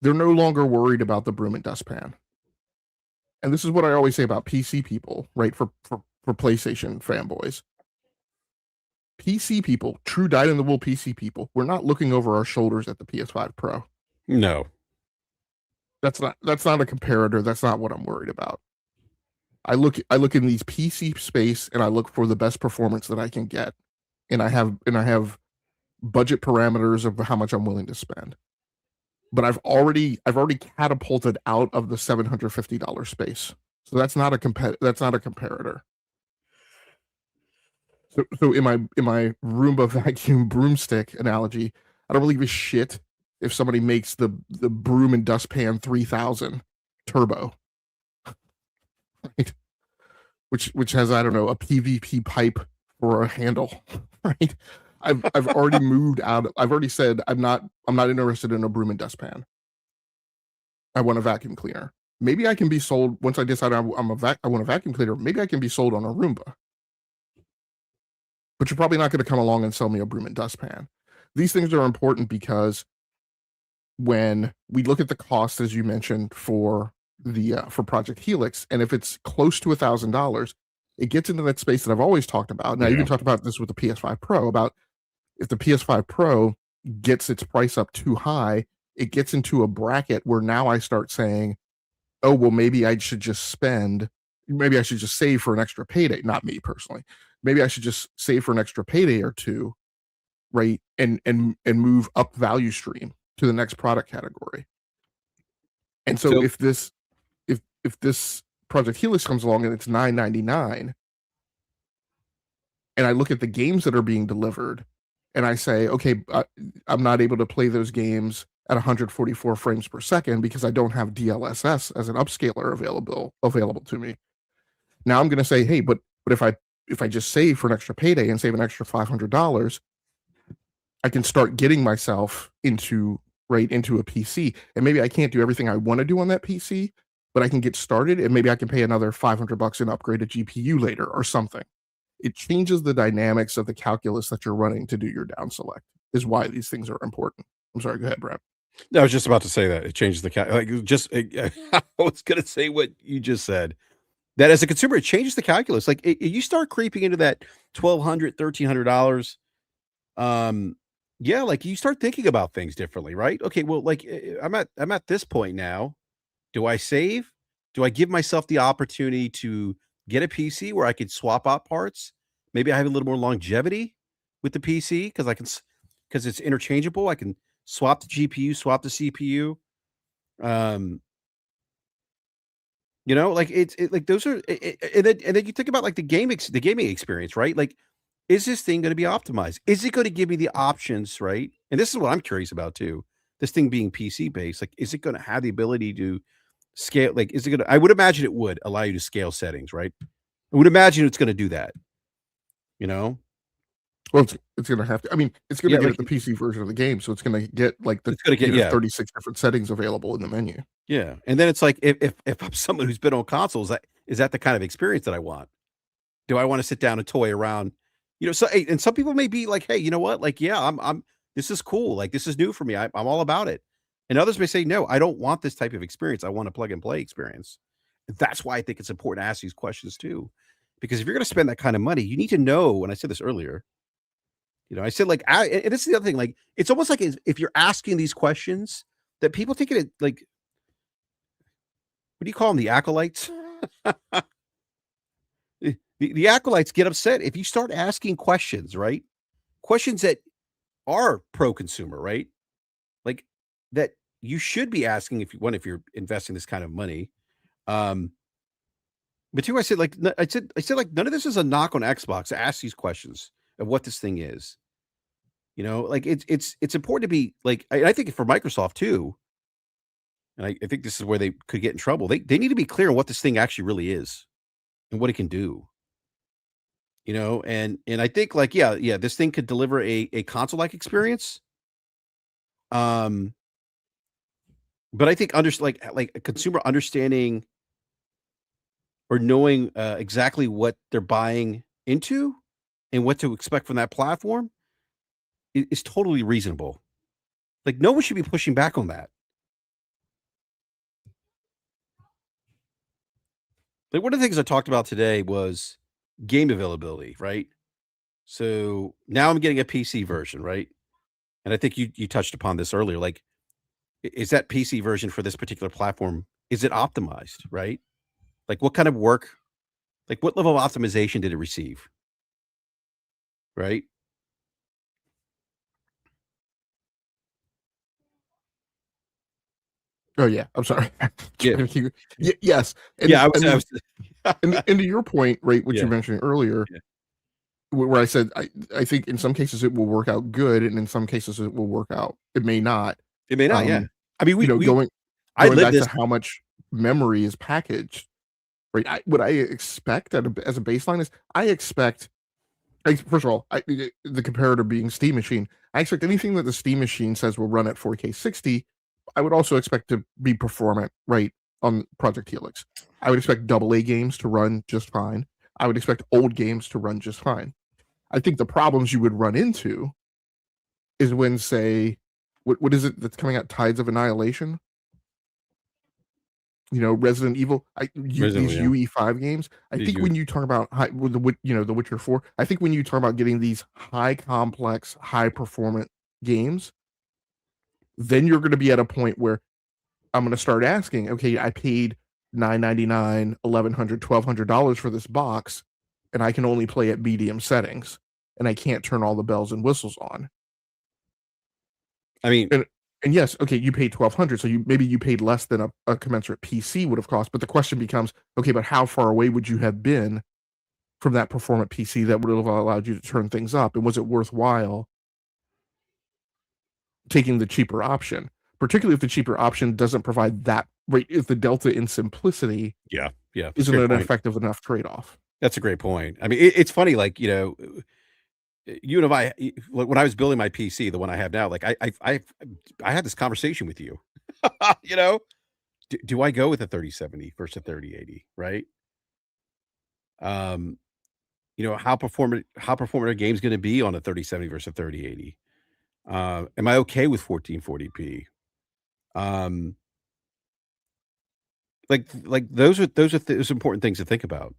they're no longer worried about the broom and dustpan. And this is what I always say about PC people, right? For PlayStation fanboys. PC people, true dyed in the wool PC people, we're not looking over our shoulders at the PS5 Pro. No. That's not a comparator. That's not what I'm worried about. I look in these PC space and I look for the best performance that I can get. And I have budget parameters of how much I'm willing to spend. But I've already catapulted out of the $750 space. So that's not a comparator. So in my Roomba vacuum broomstick analogy, I don't really give a shit if somebody makes the broom and dustpan 3000 turbo, right? Which has, I don't know, a PVP pipe for a handle, right? I've already moved out. I've already said I'm not interested in a broom and dustpan. I want a vacuum cleaner. Maybe I can be sold once I decide I want a vacuum cleaner. Maybe I can be sold on a Roomba. But you're probably not going to come along and sell me a broom and dustpan. These things are important because when we look at the cost, as you mentioned, for Project Helix, and if it's close to $1,000, it gets into that space that I've always talked about. And I even talked about this with the PS5 Pro, about if the PS5 Pro gets its price up too high, it gets into a bracket where now I start saying, oh, well, maybe I should just save for an extra payday. Not me personally. Maybe I should just save for an extra payday or two, right? And move up value stream to the next product category. And so if this Project Helix comes along and it's $999, and I look at the games that are being delivered, and I say, okay, I'm not able to play those games at 144 frames per second because I don't have DLSS as an upscaler available to me. Now I'm going to say, hey, but if I just save for an extra payday and save an extra $500, I can start getting myself into a PC, and maybe I can't do everything I want to do on that PC, but I can get started, and maybe I can pay another $500 and upgrade a GPU later or something. It changes the dynamics of the calculus that you're running to do your down select, is why these things are important. I'm sorry, go ahead, Brad. I was just about to say that it changes the I was going to say what you just said. That as a consumer, it changes the calculus. Like you start creeping into that $1,200, $1,300. Yeah, like you start thinking about things differently, right? Okay, well, like I'm at this point now. Do I save? Do I give myself the opportunity to get a PC where I could swap out parts? Maybe I have a little more longevity with the PC because because it's interchangeable. I can swap the GPU, swap the CPU. Um, like like those are, and then you think about like the gaming experience, right? Like, is this thing going to be optimized? Is it going to give me the options, right? And this is what I'm curious about too. This thing being PC based, like, is it going to have the ability to scale? Like, is it going to? I would imagine it would allow you to scale settings, right? I would imagine it's going to do that. You know, Well, it's going to have to. I mean, it's going to get like the PC version of the game, so it's going to get like it's going to get 36 different settings available in the menu. Yeah, and then it's like if I'm someone who's been on consoles, is that the kind of experience that I want? Do I want to sit down and toy around? So and some people may be like, hey, you know what? Like, yeah, I'm this is cool. Like, this is new for me. I'm all about it. And others may say, no, I don't want this type of experience. I want a plug and play experience. That's why I think it's important to ask these questions too. Because if you're going to spend that kind of money, you need to know, and I said this earlier, I said, like, and this is the other thing, like, it's almost like if you're asking these questions that people take it like, what do you call them? The acolytes? The acolytes get upset if you start asking questions, right? Questions that are pro-consumer, right? Like that you should be asking if you're investing this kind of money. But two, I said like none of this is a knock on Xbox to ask these questions of what this thing is. Like it's important to be like I think for Microsoft too. and I think this is where they could get in trouble. They need to be clear on what this thing actually really is and what it can do. And I think like, yeah, this thing could deliver a console-like experience. Um, but I think like a consumer understanding or knowing exactly what they're buying into and what to expect from that platform is totally reasonable. Like no one should be pushing back on that. Like one of the things I talked about today was game availability, right? So now I'm getting a PC version, right? And I think you touched upon this earlier. Like, is that PC version for this particular platform, is it optimized, right? Like what kind of work, like what level of optimization did it receive? Right? Oh yeah, I'm sorry. Yeah. Yes, and Yeah, I I was I mean, was and to your point, right, what Yeah, you mentioned earlier, yeah. where I said I think in some cases it will work out good, and in some cases it will work out. It may not. It may not, yeah. Um, I mean, you know, we going I going lived back to this. how much memory is packaged, right? What I expect as a baseline is I expect. First of all, the comparator being Steam Machine, I expect anything that the Steam Machine says will run at 4K 60. I would also expect to be performant, right, on Project Helix. I would expect AA games to run just fine. I would expect old games to run just fine. I think the problems you would run into is when, say, what is it that's coming out? Tides of Annihilation. Resident Evil. Reasonable, These yeah. UE5 games. I These think you when you talk about The Witcher 4. I think when you talk about getting these high complex, high performant games, then you're going to be at a point where I'm going to start asking, okay, I paid $9.99, $1,100, $1,200 for this box, and I can only play at medium settings, and I can't turn all the bells and whistles on. I mean, And yes, okay, you paid $1,200, so maybe you paid less than a commensurate PC would have cost. But the question becomes, okay, but how far away would you have been from that performant PC that would have allowed you to turn things up, and was it worthwhile taking the cheaper option? Particularly if the cheaper option doesn't provide that, right? If the delta in simplicity yeah, that's a isn't great an point. effective enough trade-off. That's a great point. I mean, it's funny, like, you and when I was building my PC, the one I have now, like I had this conversation with you. You know, do I go with a 3070 versus a 3080, right? Um, how performant a game's going to be on a 3070 versus a 3080? Am I okay with 1440p? Um, like those important things to think about.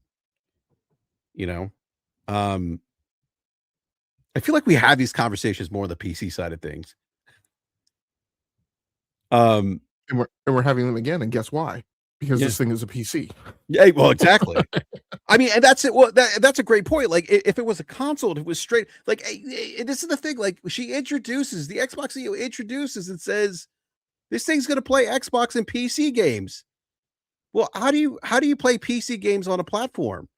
You know, um, I feel like we have these conversations more on the PC side of things. Um, And we're having them again, and guess why? Because yeah, this thing is a PC. yeah, well, exactly. I mean, and that's it. Well, that's a great point. Like, if it was a console, if it was straight. Like, this is the thing. Like, she introduces the Xbox CEO introduces and says this thing's going to play Xbox and PC games. Well, how do you play PC games on a platform?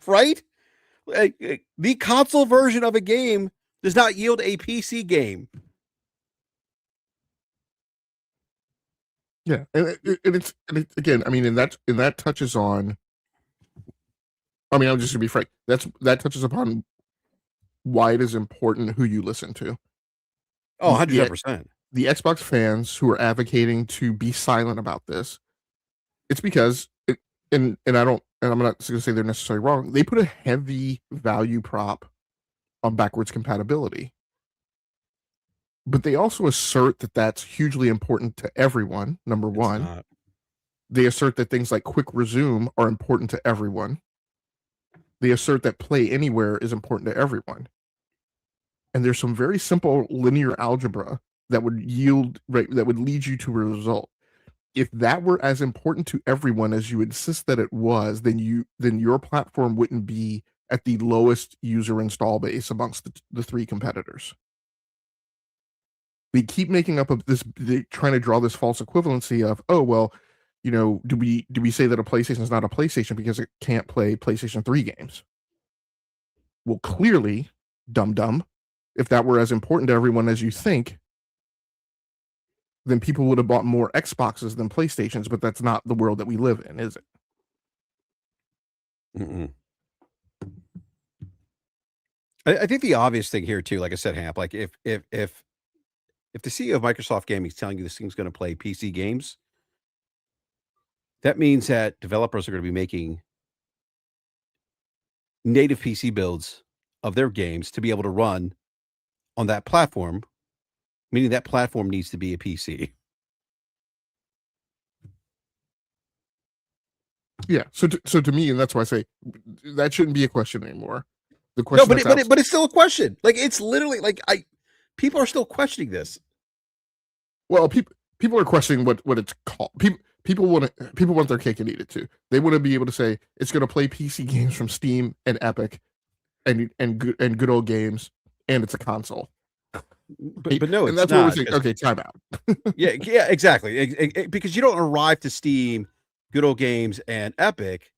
Right? Like, the console version of a game does not yield a PC game. Yeah, and it's again. I mean, and that touches on. I mean, I'm just gonna be frank. That touches upon why it is important who you listen to. Oh, The the 110%. the Xbox fans who are advocating to be silent about this, it's because and I don't, and I'm not going to say they're necessarily wrong. They put a heavy value prop on backwards compatibility, but they also assert that that's hugely important to everyone. Number It's one, not. they assert that things like quick resume are important to everyone. They assert that play anywhere is important to everyone. And there's some very simple linear algebra that would yield, right, that would lead you to a result. If that were as important to everyone as you insist that it was, then your platform wouldn't be at the lowest user install base amongst the three competitors. They keep making up of this, trying to draw this false equivalency of, oh well, do we say that a PlayStation is not a PlayStation because it can't play PlayStation 3 games? Well, clearly, dum dum, if that were as important to everyone as you think, then people would have bought more Xboxes than PlayStations, but that's not the world that we live in, is it? Mm-mm. I think the obvious thing here too, like I said, Hamp, like if the CEO of Microsoft Gaming is telling you this thing's going to play PC games, that means that developers are going to be making native PC builds of their games to be able to run on that platform, meaning that platform needs to be a PC. Yeah. So to me, and that's why I say that shouldn't be a question anymore. The No, question but that's but it's still a question. Like it's literally like people are still questioning this. well, people are questioning what it's called. People want their cake and eat it too. They want to be able to say it's going to play PC games from Steam and Epic, and good old games, and it's a console. Right? But no, And it's that's where we're not. saying, okay, time out. Yeah, exactly. Because you don't arrive to Steam, Good Old Games, and Epic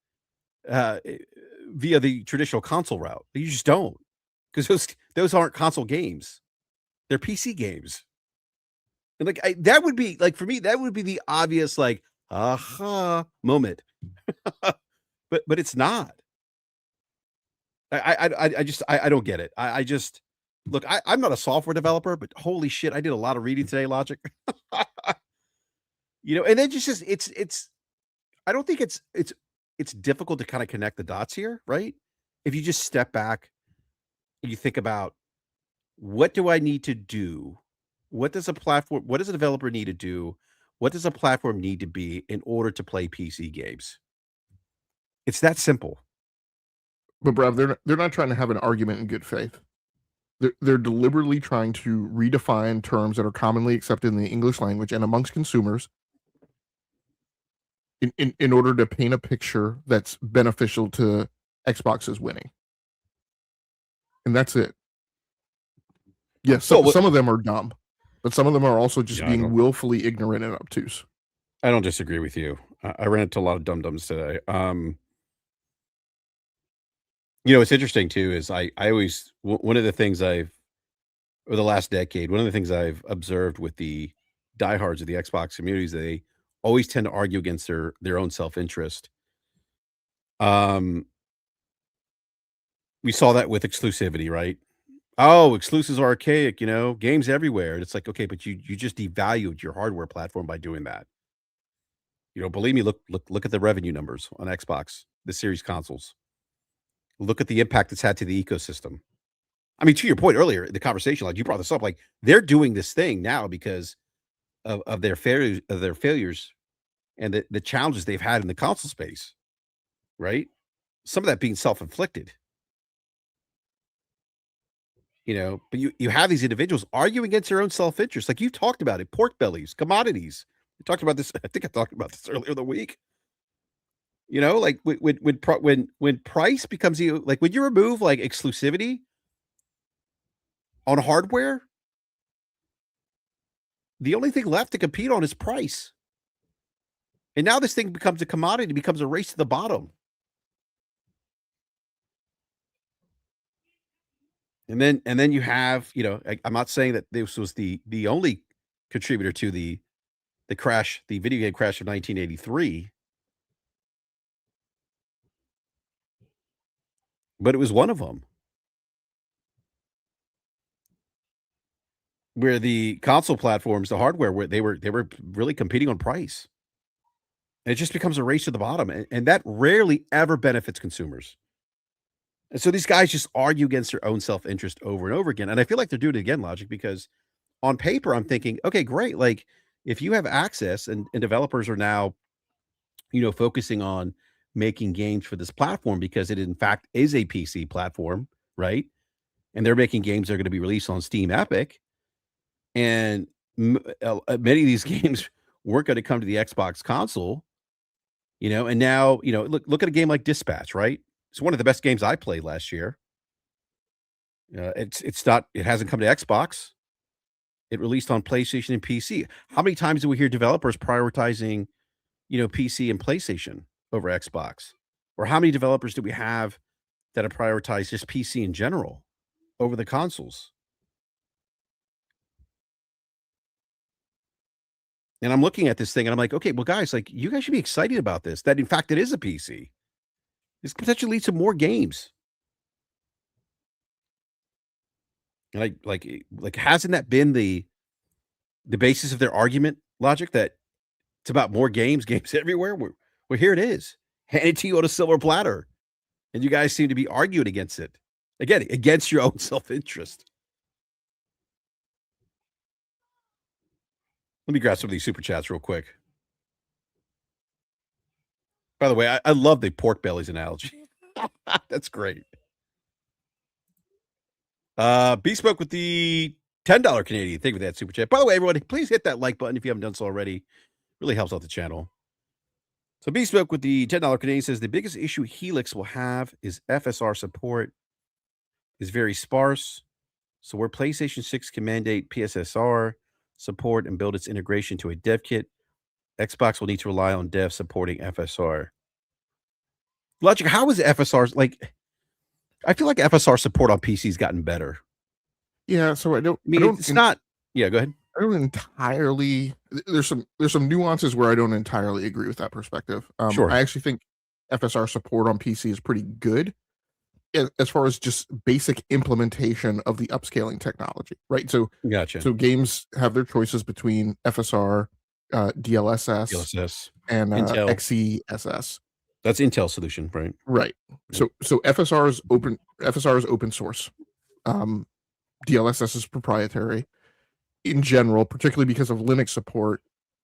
via the traditional console route. You just don't, because those aren't console games; they're PC games. And like that would be like for me, that would be the obvious like aha moment. But it's not. I don't get it. I just look. I'm not a software developer, but holy shit, I did a lot of reading today. Logic, and then just it's. I don't think it's difficult to kind of connect the dots here, right? If you just step back and you think about what do I need to do? What does a developer need to do? What does a platform need to be in order to play PC games? It's that simple. But Brav, they're not trying to have an argument in good faith. They're deliberately trying to redefine terms that are commonly accepted in the English language and amongst consumers in order to paint a picture that's beneficial to Xbox's winning. And that's it. Yes, some of them are dumb, but some of them are also just being willfully ignorant and obtuse. I don't disagree with you. I ran into a lot of dum-dums today. What's interesting too is I always one of the things over the last decade, one of the things I've observed with the diehards of the Xbox communities, they always tend to argue against their own self-interest. Um, we saw that with exclusivity, right? Oh, exclusives are archaic, games everywhere. And it's like, okay, but you just devalued your hardware platform by doing that. Believe me, look at the revenue numbers on Xbox, the series consoles. Look at the impact it's had to the ecosystem. I mean, to your point earlier, the conversation, like you brought this up, like they're doing this thing now because of their failures and the challenges they've had in the console space, right? Some of that being self-inflicted. But you have these individuals arguing against their own self-interest. Like you talked about it, pork bellies, commodities. We talked about this. I think I talked about this earlier in the week. Like when price becomes like when you remove like exclusivity on hardware, the only thing left to compete on is price. And now this thing becomes a commodity, becomes a race to the bottom. And then you have, I'm not saying that this was the only contributor to the crash, the video game crash of 1983, but it was one of them. Where the console platforms, the hardware, where they were really competing on price. And it just becomes a race to the bottom, and that rarely ever benefits consumers. And so these guys just argue against their own self-interest over and over again, and I feel like they're doing it again, Logic, because on paper, I'm thinking, "Okay, great, like, if you have access and developers are now, focusing on making games for this platform because it in fact is a PC platform, right? And they're making games that are gonna be released on Steam Epic, and many of these games weren't gonna come to the Xbox console, and now, look at a game like Dispatch, right? It's one of the best games I played last year. It hasn't come to Xbox. It released on PlayStation and PC. How many times do we hear developers prioritizing, PC and PlayStation over Xbox? Or how many developers do we have that have prioritized just PC in general over the consoles? And I'm looking at this thing and I'm like, okay, well, guys, like you guys should be excited about this. That in fact it is a PC. This could potentially lead to more games. And like hasn't that been the basis of their argument logic that it's about more games, games everywhere? Well, here it is. Handed to you on a silver platter. And you guys seem to be arguing against it. Again, against your own self-interest. Let me grab some of these super chats real quick. By the way, I love the pork bellies analogy. That's great. Bespoke with the $10 Canadian. Thank you for that super chat. By the way, everybody, please hit that like button if you haven't done so already. Really helps out the channel. So Bespoke with the $10 Canadian says the biggest issue Helix will have is FSR support is very sparse. So where PlayStation 6 can mandate PSSR support and build its integration to a dev kit, Xbox will need to rely on devs supporting FSR. Logic, how is FSR like? I feel like FSR support on PC's gotten better. Yeah, so I don't. It's not. Yeah, go ahead. I don't entirely. There's some nuances where I don't entirely agree with that perspective. Sure. I actually think FSR support on PC is pretty good as far as just basic implementation of the upscaling technology, right? So, Gotcha. so games have their choices between FSR, DLSS, and Intel. XeSS. That's Intel solution, right? Right. So FSR is open. FSR is open source. DLSS is proprietary. In general, particularly because of Linux support,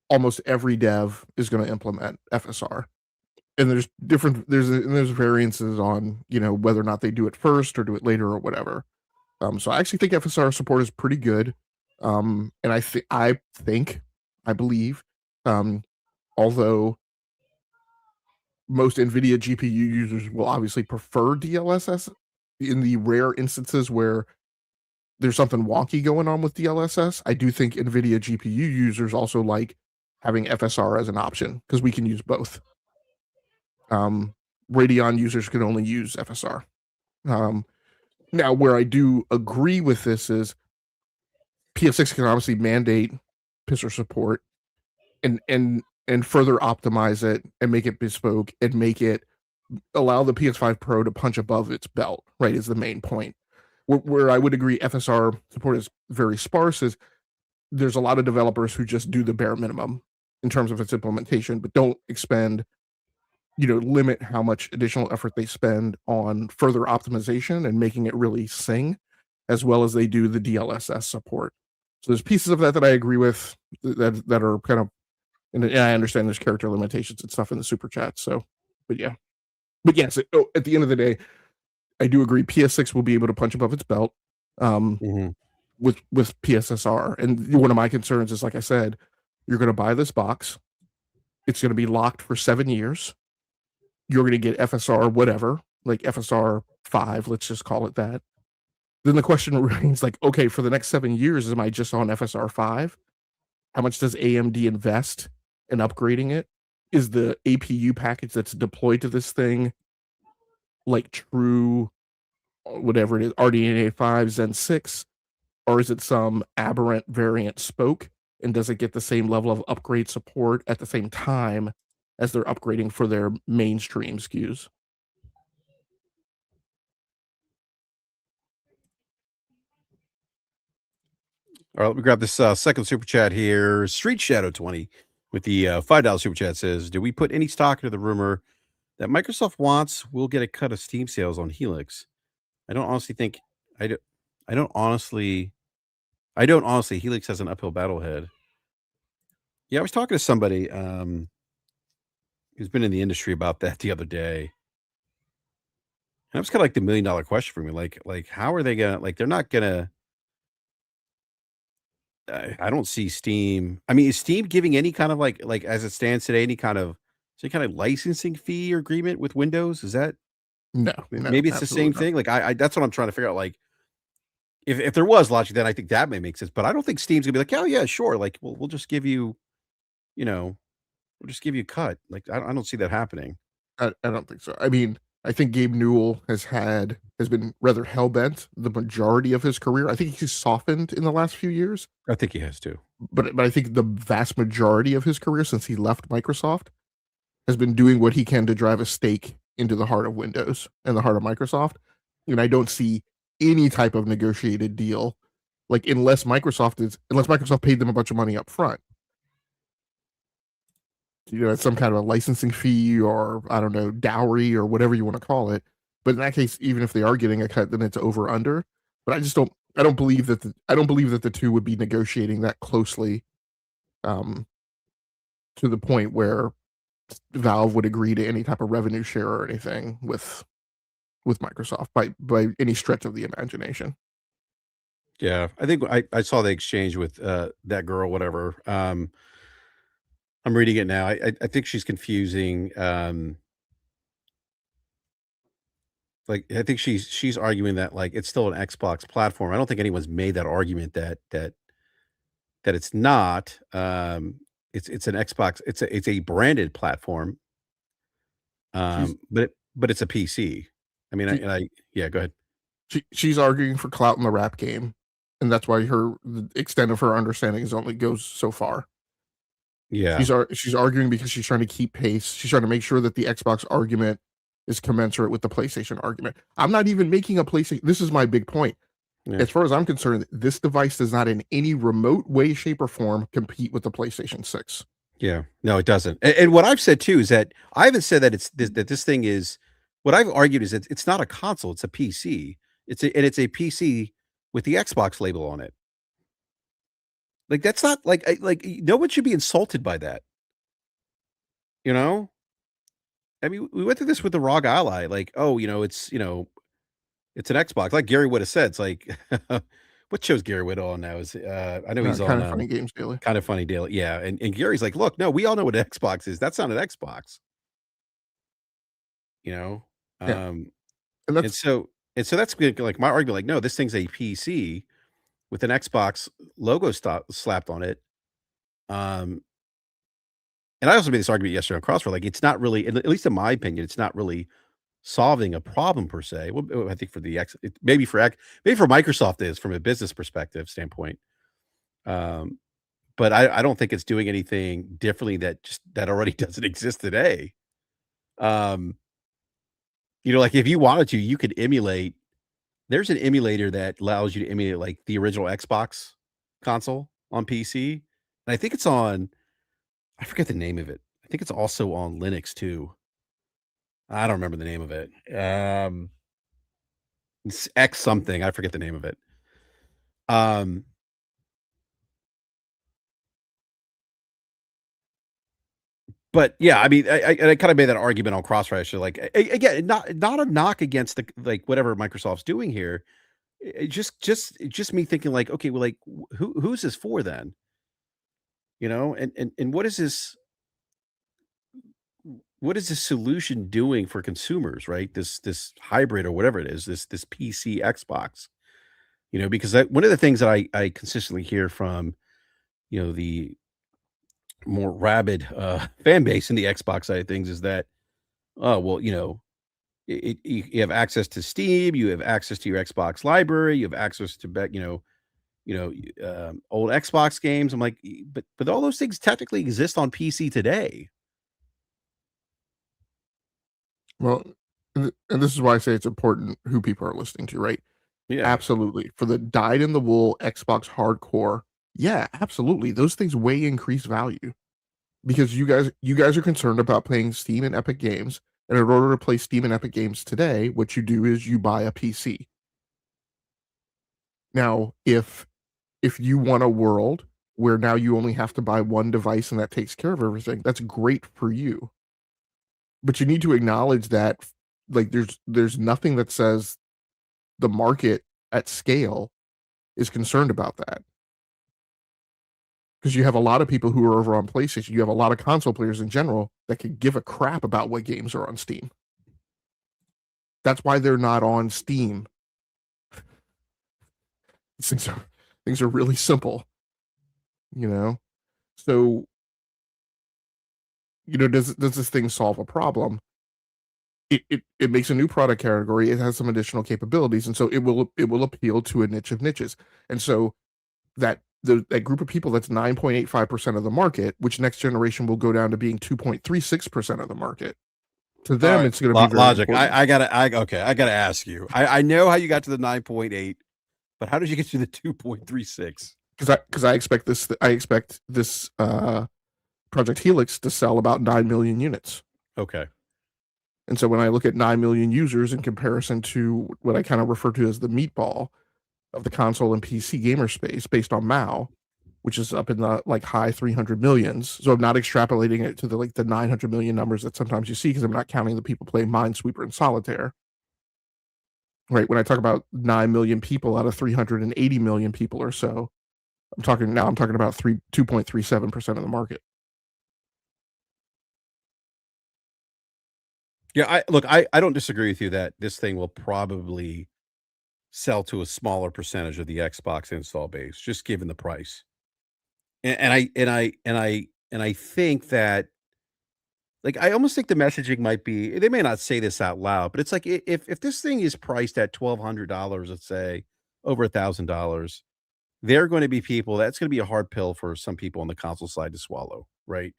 almost every dev is going to implement FSR. And there's variances on, whether or not they do it first or do it later or whatever. So I actually think FSR support is pretty good. And I believe, although most NVIDIA GPU users will obviously prefer DLSS in the rare instances where there's something wonky going on with DLSS, I do think NVIDIA GPU users also like having FSR as an option because we can use both. Radeon users can only use FSR. Now, where I do agree with this is PS6 can obviously mandate PSR support and further optimize it and make it bespoke and make it allow the PS5 Pro to punch above its belt, right, is the main point. Where I would agree FSR support is very sparse is there's a lot of developers who just do the bare minimum in terms of its implementation, but don't limit how much additional effort they spend on further optimization and making it really sing, as well as they do the DLSS support. So there's pieces of that I agree with that are kind of, and I understand there's character limitations and stuff in the super chat. So, but yes, at the end of the day, I do agree PS6 will be able to punch above its belt with PSSR. And one of my concerns is, like I said, you're going to buy this box. It's going to be locked for 7 years. You're going to get FSR whatever, like FSR 5, let's just call it that. Then the question remains like, okay, for the next 7 years, am I just on FSR 5? How much does AMD invest in upgrading it? Is the APU package that's deployed to this thing like true, whatever it is, RDNA 5 Zen 6, or is it some aberrant variant spoke? And does it get the same level of upgrade support at the same time as they're upgrading for their mainstream SKUs? All right, let me grab this second super chat here. Street Shadow 20 with the $5 super chat says, do we put any stock into the rumor that Microsoft wants we'll get a cut of Steam sales on Helix? I don't honestly think Helix has an uphill battle ahead. Yeah, I was talking to somebody who's been in the industry about that the other day. And it was kind of like the $1 million question for me. Like, how are they gonna they're not gonna I don't see Steam. I mean, is Steam giving any kind of like as it stands today, any kind of licensing fee or agreement with Windows? Is that No, maybe it's the same thing? Like I that's what I'm trying to figure out. Like if there was logic, then I think that may make sense. But I don't think Steam's gonna be like, oh yeah, sure. Like we'll just give you, we'll just give you a cut. Like I don't see that happening. I don't think so. I mean, I think Gabe Newell has been rather hell bent the majority of his career. I think he's softened in the last few years, I think he has too. but I think the vast majority of his career since he left Microsoft has been doing what he can to drive a stake into the heart of Windows and the heart of Microsoft. And I don't see any type of negotiated deal, like unless Microsoft paid them a bunch of money up front. It's some kind of a licensing fee or I don't know, dowry or whatever you want to call it. But in that case, even if they are getting a cut, then it's over under. But I don't believe that the two would be negotiating that closely, um, to the point where Valve would agree to any type of revenue share or anything with Microsoft by any stretch of the imagination. Yeah, I think I saw the exchange with that girl, whatever. I'm reading it now. I think she's confusing. Like I think she's arguing that like it's still an Xbox platform. I don't think anyone's made that argument that it's not. It's an Xbox. It's a branded platform. She's But it's a PC. I mean, she, yeah. Go ahead. she's arguing for clout in the rap game, and that's why the extent of her understanding is only goes so far. Yeah, She's arguing because she's trying to keep pace. She's trying to make sure that the Xbox argument is commensurate with the PlayStation argument. I'm not even making a PlayStation. This is my big point. yeah. As far as I'm concerned, this device does not in any remote way, shape, or form compete with the PlayStation 6. Yeah. No, it doesn't. And what I've said too is that I haven't said that this thing is what I've argued is that it's not a console, it's a PC. It's a PC with the Xbox label on it. Like that's not like no one should be insulted by that. You know? I mean, we went through this with the ROG Ally, like, oh, it's an Xbox. Like Gary would have said, it's like what show's Gary Whitta on now? Is I know he's on Kind of funny games daily. Kind of Funny Daily. Yeah. And Gary's like, look, no, we all know what an Xbox is. That's not an Xbox. You know? Yeah, Um, and and that's so and so that's good, like, my argument, like, no, this thing's a PC with an Xbox logo slapped on it. Um, and I also made this argument yesterday on Crossfire, like, it's not really, at least in my opinion, it's not really solving a problem per se. Well, I think for the maybe for Microsoft is from a business perspective standpoint. Um, but I don't think it's doing anything differently that already doesn't exist today. Um, like, if you wanted to, you could emulate. There's an emulator that allows you to emulate, like, the original Xbox console on PC, and I think it's on I forget the name of it. I think it's also on Linux too. I don't remember the name of it. It's X something, I forget the name of it. Um, but yeah, I mean, I kinda made that argument on Crossfire, so, like, again, not a knock against the like, whatever Microsoft's doing here. Just me thinking like, okay, well, like, who's this for then? And what is this solution doing for consumers, right? This hybrid or whatever it is, this PC Xbox, because one of the things that I consistently hear from, the more rabid fan base in the Xbox side of things is that, oh, well, you have access to Steam, you have access to your Xbox library, you have access to old Xbox games. I'm like, but all those things technically exist on PC today. well, and this is why I say it's important who people are listening to, right? Yeah. Absolutely. For the dyed in the wool Xbox hardcore, yeah, absolutely. Those things way increase value because you guys are concerned about playing Steam and Epic Games. And in order to play Steam and Epic Games today, what you do is you buy a PC. Now, if you want a world where now you only have to buy one device and that takes care of everything, that's great for you. But you need to acknowledge that like there's nothing that says the market at scale is concerned about that. Because you have a lot of people who are over on PlayStation. You have a lot of console players in general that could give a crap about what games are on Steam. That's why they're not on Steam. Things are really simple, you know. So, does this thing solve a problem? it makes a new product category. It has some additional capabilities, and so it will appeal to a niche of niches. And so that group of people, that's 9.85% of the market, which next generation will go down to being 2.36% of the market. To All them, right. it's going to be very Logic. important. I gotta ask you. I know how you got to the 9.8, but how did you get to the 2.36? Because I expect this Project Helix to sell about 9 million units. Okay. And so when I look at 9 million users in comparison to what I kind of refer to as the meatball of the console and PC gamer space based on MAU, which is up in the like high 300 millions. So I'm not extrapolating it to the 900 million numbers that sometimes you see, because I'm not counting the people playing Minesweeper and Solitaire. Right? When I talk about 9 million people out of 380 million people or so, I'm talking about 2.37% of the market. Yeah, I don't disagree with you that this thing will probably sell to a smaller percentage of the Xbox install base, just given the price. And I think that, like, I almost think the messaging might be, they may not say this out loud, but it's like, if this thing is priced at $1,200, let's say, over $1,000, there are going to be people, that's going to be a hard pill for some people on the console side to swallow, right?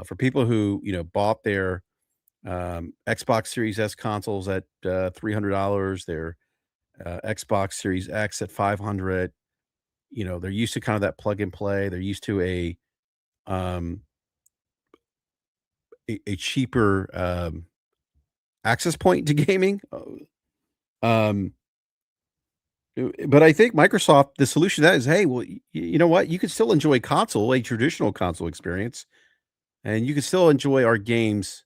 For people who, bought their Xbox Series S consoles at $300, their Xbox Series X at 500. They're used to kind of that plug and play. They're used to um, a cheaper access point to gaming. Um, but I think Microsoft, the solution to that is, hey, well, you know what? You can still enjoy a traditional console experience, and you can still enjoy our games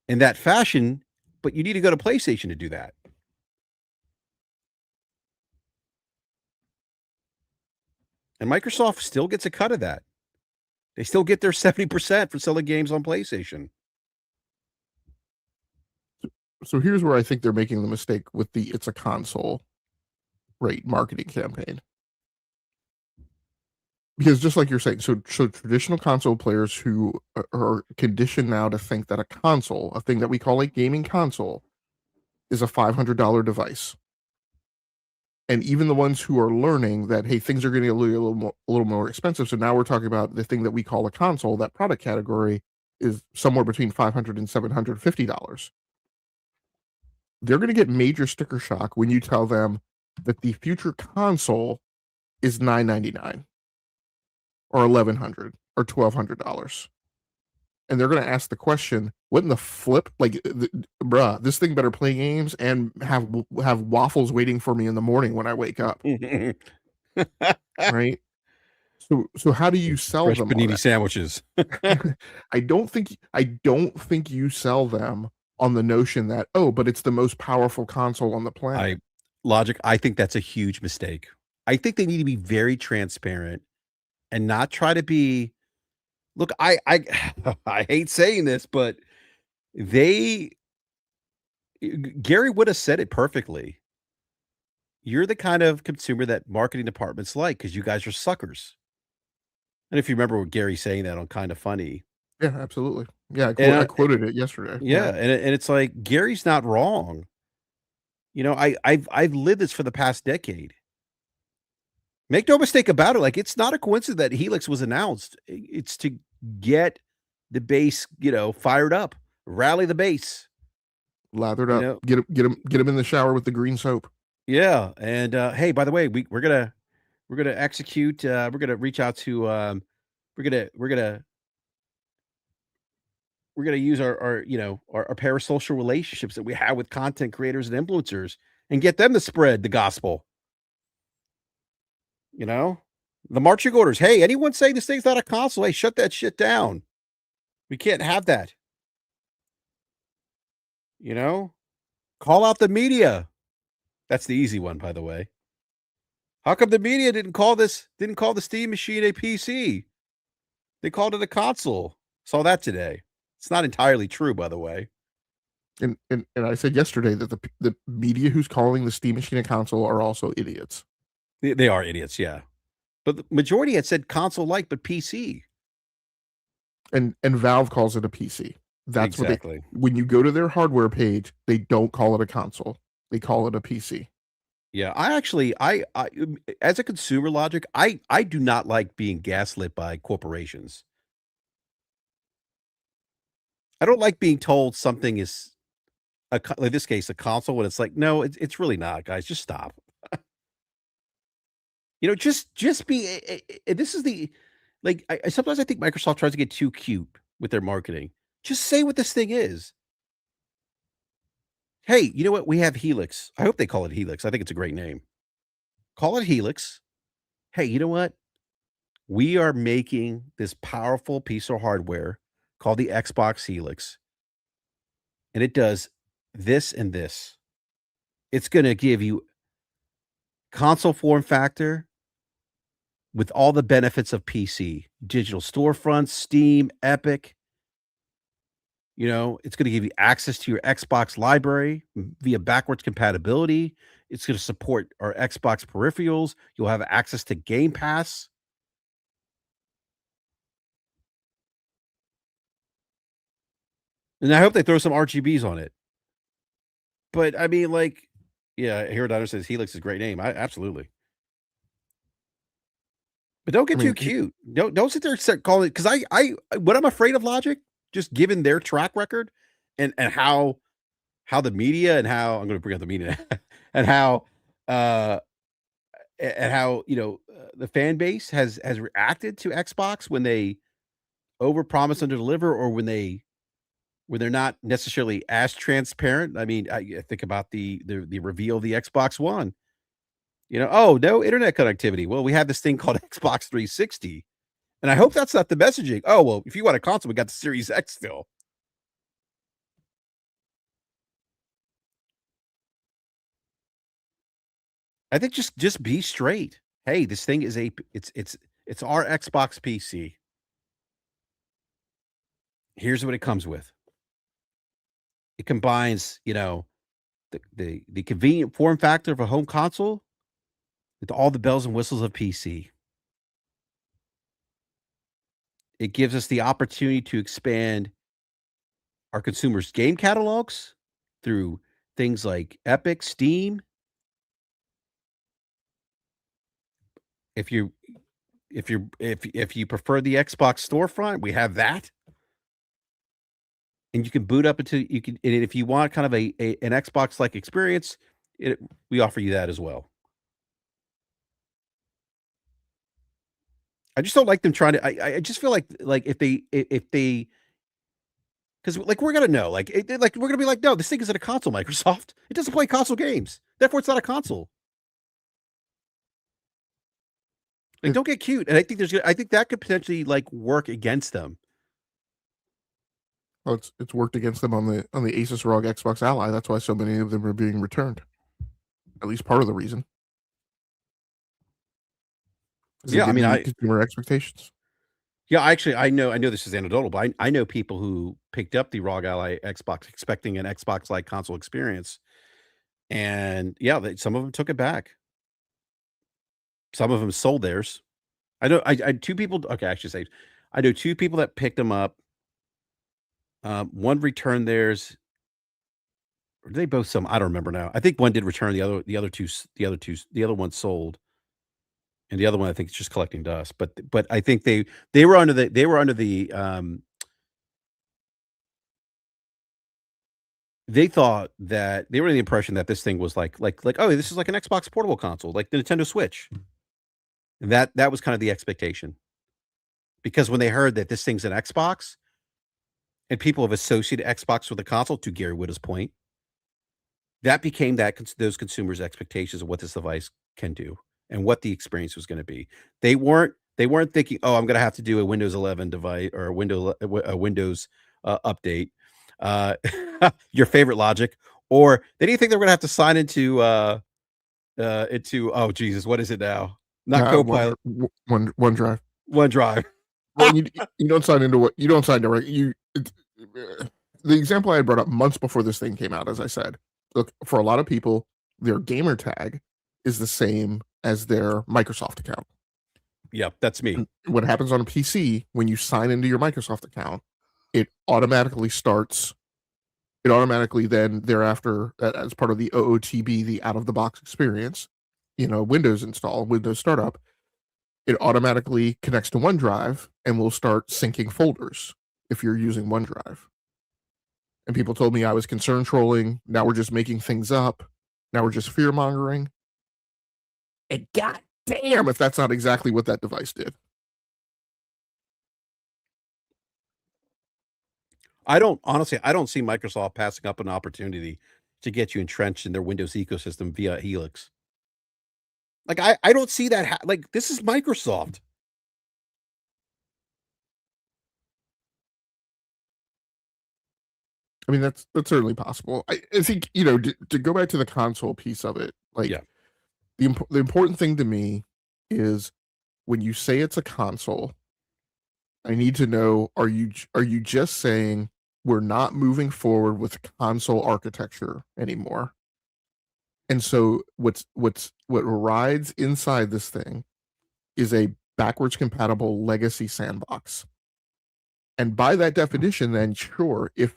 in that fashion, but you need to go to PlayStation to do that. And Microsoft still gets a cut of that. They still get their 70% for selling games on PlayStation. So here's where I think they're making the mistake with the "it's a console" marketing campaign. Because just like you're saying, so traditional console players who are conditioned now to think that a console, a thing that we call a gaming console, is a $500 device. And even the ones who are learning that, hey, things are getting a little more expensive. So now we're talking about the thing that we call a console. That product category is somewhere between $500 and $750. They're going to get major sticker shock when you tell them that the future console is $999 or $1,100 or $1,200. And they're going to ask the question, what in the flip? Like, bruh, this thing better play games and have waffles waiting for me in the morning when I wake up. Right? So how do you sell Fresh them panini sandwiches? I don't think you sell them on the notion that, oh, but it's the most powerful console on the planet. I think that's a huge mistake. I think they need to be very transparent and not try to be, look, I I hate saying this, but Gary would have said it perfectly. You're the kind of consumer that marketing departments like, because you guys are suckers. And if you remember what Gary saying that on Kind of Funny. Yeah, absolutely. Yeah, And I quoted it yesterday. yeah, and it's like, Gary's not wrong. I've lived this for the past decade. Make no mistake about it, like, it's not a coincidence that Helix was announced. It's to get the base, fired up, rally the base. Lathered up. Get him in the shower with the green soap. Yeah, and hey, by the way, we're gonna execute. We're gonna reach out to. We're gonna use our parasocial relationships that we have with content creators and influencers, and get them to spread the gospel. The marching orders. Hey, anyone saying this thing's not a console? Hey, shut that shit down. We can't have that. Call out the media. That's the easy one, by the way. How come the media didn't call the Steam machine a PC? They called it a console. Saw that today. It's not entirely true, by the way. And I said yesterday that the media who's calling the Steam machine a console are also idiots. They are idiots, yeah. But the majority had said console-like, but PC. And Valve calls it a PC. That's what Exactly. when you go to their hardware page, they don't call it a console. They call it a PC. Yeah, I actually as a consumer logic, I do not like being gaslit by corporations. I don't like being told something is in this case, a console when it's like, "No, it's really not, guys, just stop." Just be this is the like, I sometimes I think Microsoft tries to get too cute with their marketing. Just say what this thing is. "Hey, you know what? We have Helix." I hope they call it Helix, I think it's a great name. Call it Helix. "Hey, you know what? We are making this powerful piece of hardware called the Xbox Helix, and it does this and this. It's gonna give you console form factor with all the benefits of PC, digital storefronts, Steam, Epic. It's gonna give you access to your Xbox library via backwards compatibility. It's gonna support our Xbox peripherals. You'll have access to Game Pass." And I hope they throw some RGBs on it. But, I mean, like yeah, Hero Diner says Helix is a great name. I absolutely. But don't I get too mean, cute. Don't sit there and start calling it because what I'm afraid of Logic, just given their track record and how the media and how I'm gonna bring up the media and how, uh and how, the fan base has reacted to Xbox when they overpromise, underdeliver, or when they're not necessarily as transparent. I mean, I think about the reveal of the Xbox One. "Oh, no internet connectivity." Well, we have this thing called Xbox 360, and I hope that's not the messaging. "Oh, well, if you want a console, we got the Series X still." I think just be straight. "Hey, this thing is it's our Xbox PC. Here's what it comes with." It combines, the convenient form factor of a home console with all the bells and whistles of PC. It gives us the opportunity to expand our consumers' game catalogs through things like Epic, Steam. If you if you prefer the Xbox storefront, we have that, and you can boot up into you can and if you want kind of an Xbox-like experience, we offer you that as well. I just don't like them trying to I just feel like if they 'cause, like, we're gonna know, we're gonna be like, "No, this thing isn't a console, Microsoft. It doesn't play console games. Therefore, it's not a console." Like, it, don't get cute, and I think that could potentially, like, work against them. well, it's worked against them on the Asus ROG Xbox Ally. That's why so many of them are being returned. At least part of the reason is it Yeah, I didn't mean, meet consumer expectations. yeah, actually, I know this is anecdotal, but I know people who picked up the ROG Ally Xbox expecting an Xbox-like console experience, and, yeah, some of them took it back. Some of them sold theirs. I know I 2 people okay, I should say, I know 2 people that picked them up. One returned theirs. Or did they both some? I don't remember now. I think one did return, the other one sold, and the other one I think is just collecting dust. But I think they were under the they thought that they were under the impression that this thing was like, "Oh, this is like an Xbox portable console, like the Nintendo Switch." And that was kind of the expectation. Because when they heard that this thing's an Xbox, and people have associated Xbox with a console, to Gary Whitta's point, that became those consumers' expectations of what this device can do and what the experience was gonna be. They weren't thinking, "Oh, I'm gonna have to do a Windows 11 device or a Windows, update." Uh, your favorite logic, or they didn't think they were gonna have to sign into oh, Jesus, what is it now? Not Copilot, OneDrive. OneDrive. Well, you don't sign into what you don't sign direct. The example I had brought up months before this thing came out, as I said, look, for a lot of people, their gamer tag is the same as their Microsoft account. Yep, that's me. And what happens on a PC when you sign into your Microsoft account? it automatically starts. It automatically then thereafter, as part of the OOTB, the out of the box experience, Windows install, Windows startup, it automatically connects to OneDrive and will start syncing folders if you're using OneDrive. And people told me I was concern trolling. Now we're just making things up. Now we're just fear mongering. And god damn if that's not exactly what that device did. I don't see Microsoft passing up an opportunity to get you entrenched in their Windows ecosystem via Helix. Like, I don't see that. Like, this is Microsoft. I mean, that's certainly possible. I think, to go back to the console piece of it, like, Yeah. the important thing to me is when you say it's a console, I need to know, are you just saying we're not moving forward with console architecture anymore? And so what rides inside this thing is a backwards compatible legacy sandbox. And by that definition, then sure, if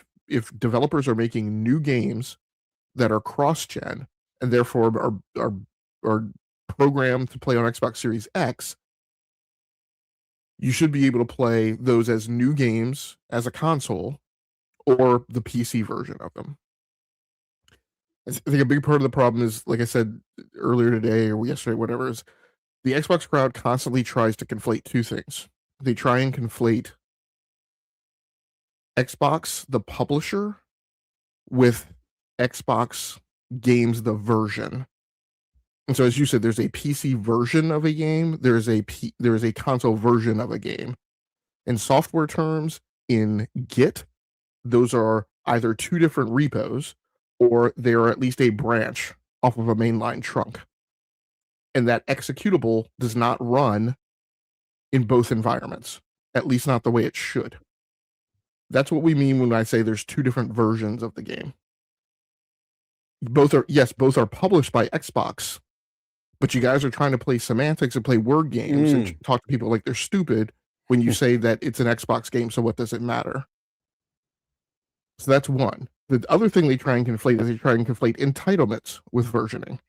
developers are making new games that are cross-gen and therefore are programmed to play on Xbox Series X, you should be able to play those as new games as a console or the PC version of them. I think a big part of the problem is, like I said earlier today or yesterday, whatever, is the Xbox crowd constantly tries to conflate two things. They try and conflate Xbox, the publisher, with Xbox games, the version. And so, as you said, there's a PC version of a game. There is a console version of a game. In software terms, in Git, those are either two different repos or they are at least a branch off of a mainline trunk. And that executable does not run in both environments, at least not the way it should. That's what we mean when I say there's two different versions of the game. Both are published by Xbox, but you guys are trying to play semantics and play word games and talk to people like they're stupid when you say that it's an Xbox game, so what does it matter? So that's one. The other thing they try and conflate is they try and conflate entitlements with versioning.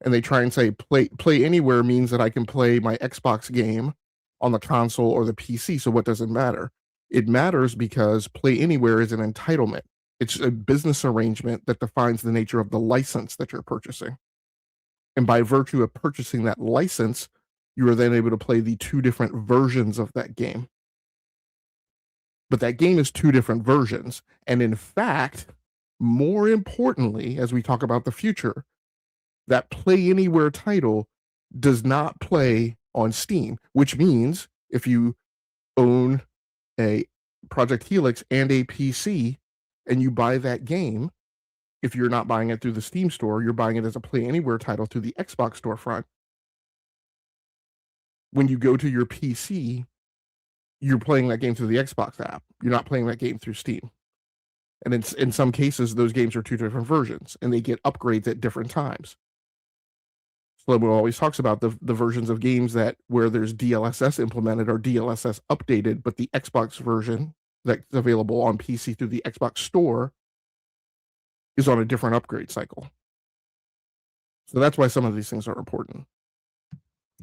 And they try and say play anywhere means that I can play my Xbox game on the console or the PC, so what does it matter? It matters because play anywhere is an entitlement. It's a business arrangement that defines the nature of the license that you're purchasing. And by virtue of purchasing that license, you are then able to play the two different versions of that game. But that game is two different versions. And in fact, more importantly, as we talk about the future, that Play Anywhere title does not play on Steam, which means if you own a Project Helix and a PC and you buy that game, if you're not buying it through the Steam store, you're buying it as a Play Anywhere title through the Xbox storefront. When you go to your PC, you're playing that game through the Xbox app. You're not playing that game through Steam. And in some cases, those games are two different versions, and they get upgrades at different times. Slobo always talks about the versions of games where there's DLSS implemented or DLSS updated, but the Xbox version that's available on PC through the Xbox store is on a different upgrade cycle. So that's why some of these things are important.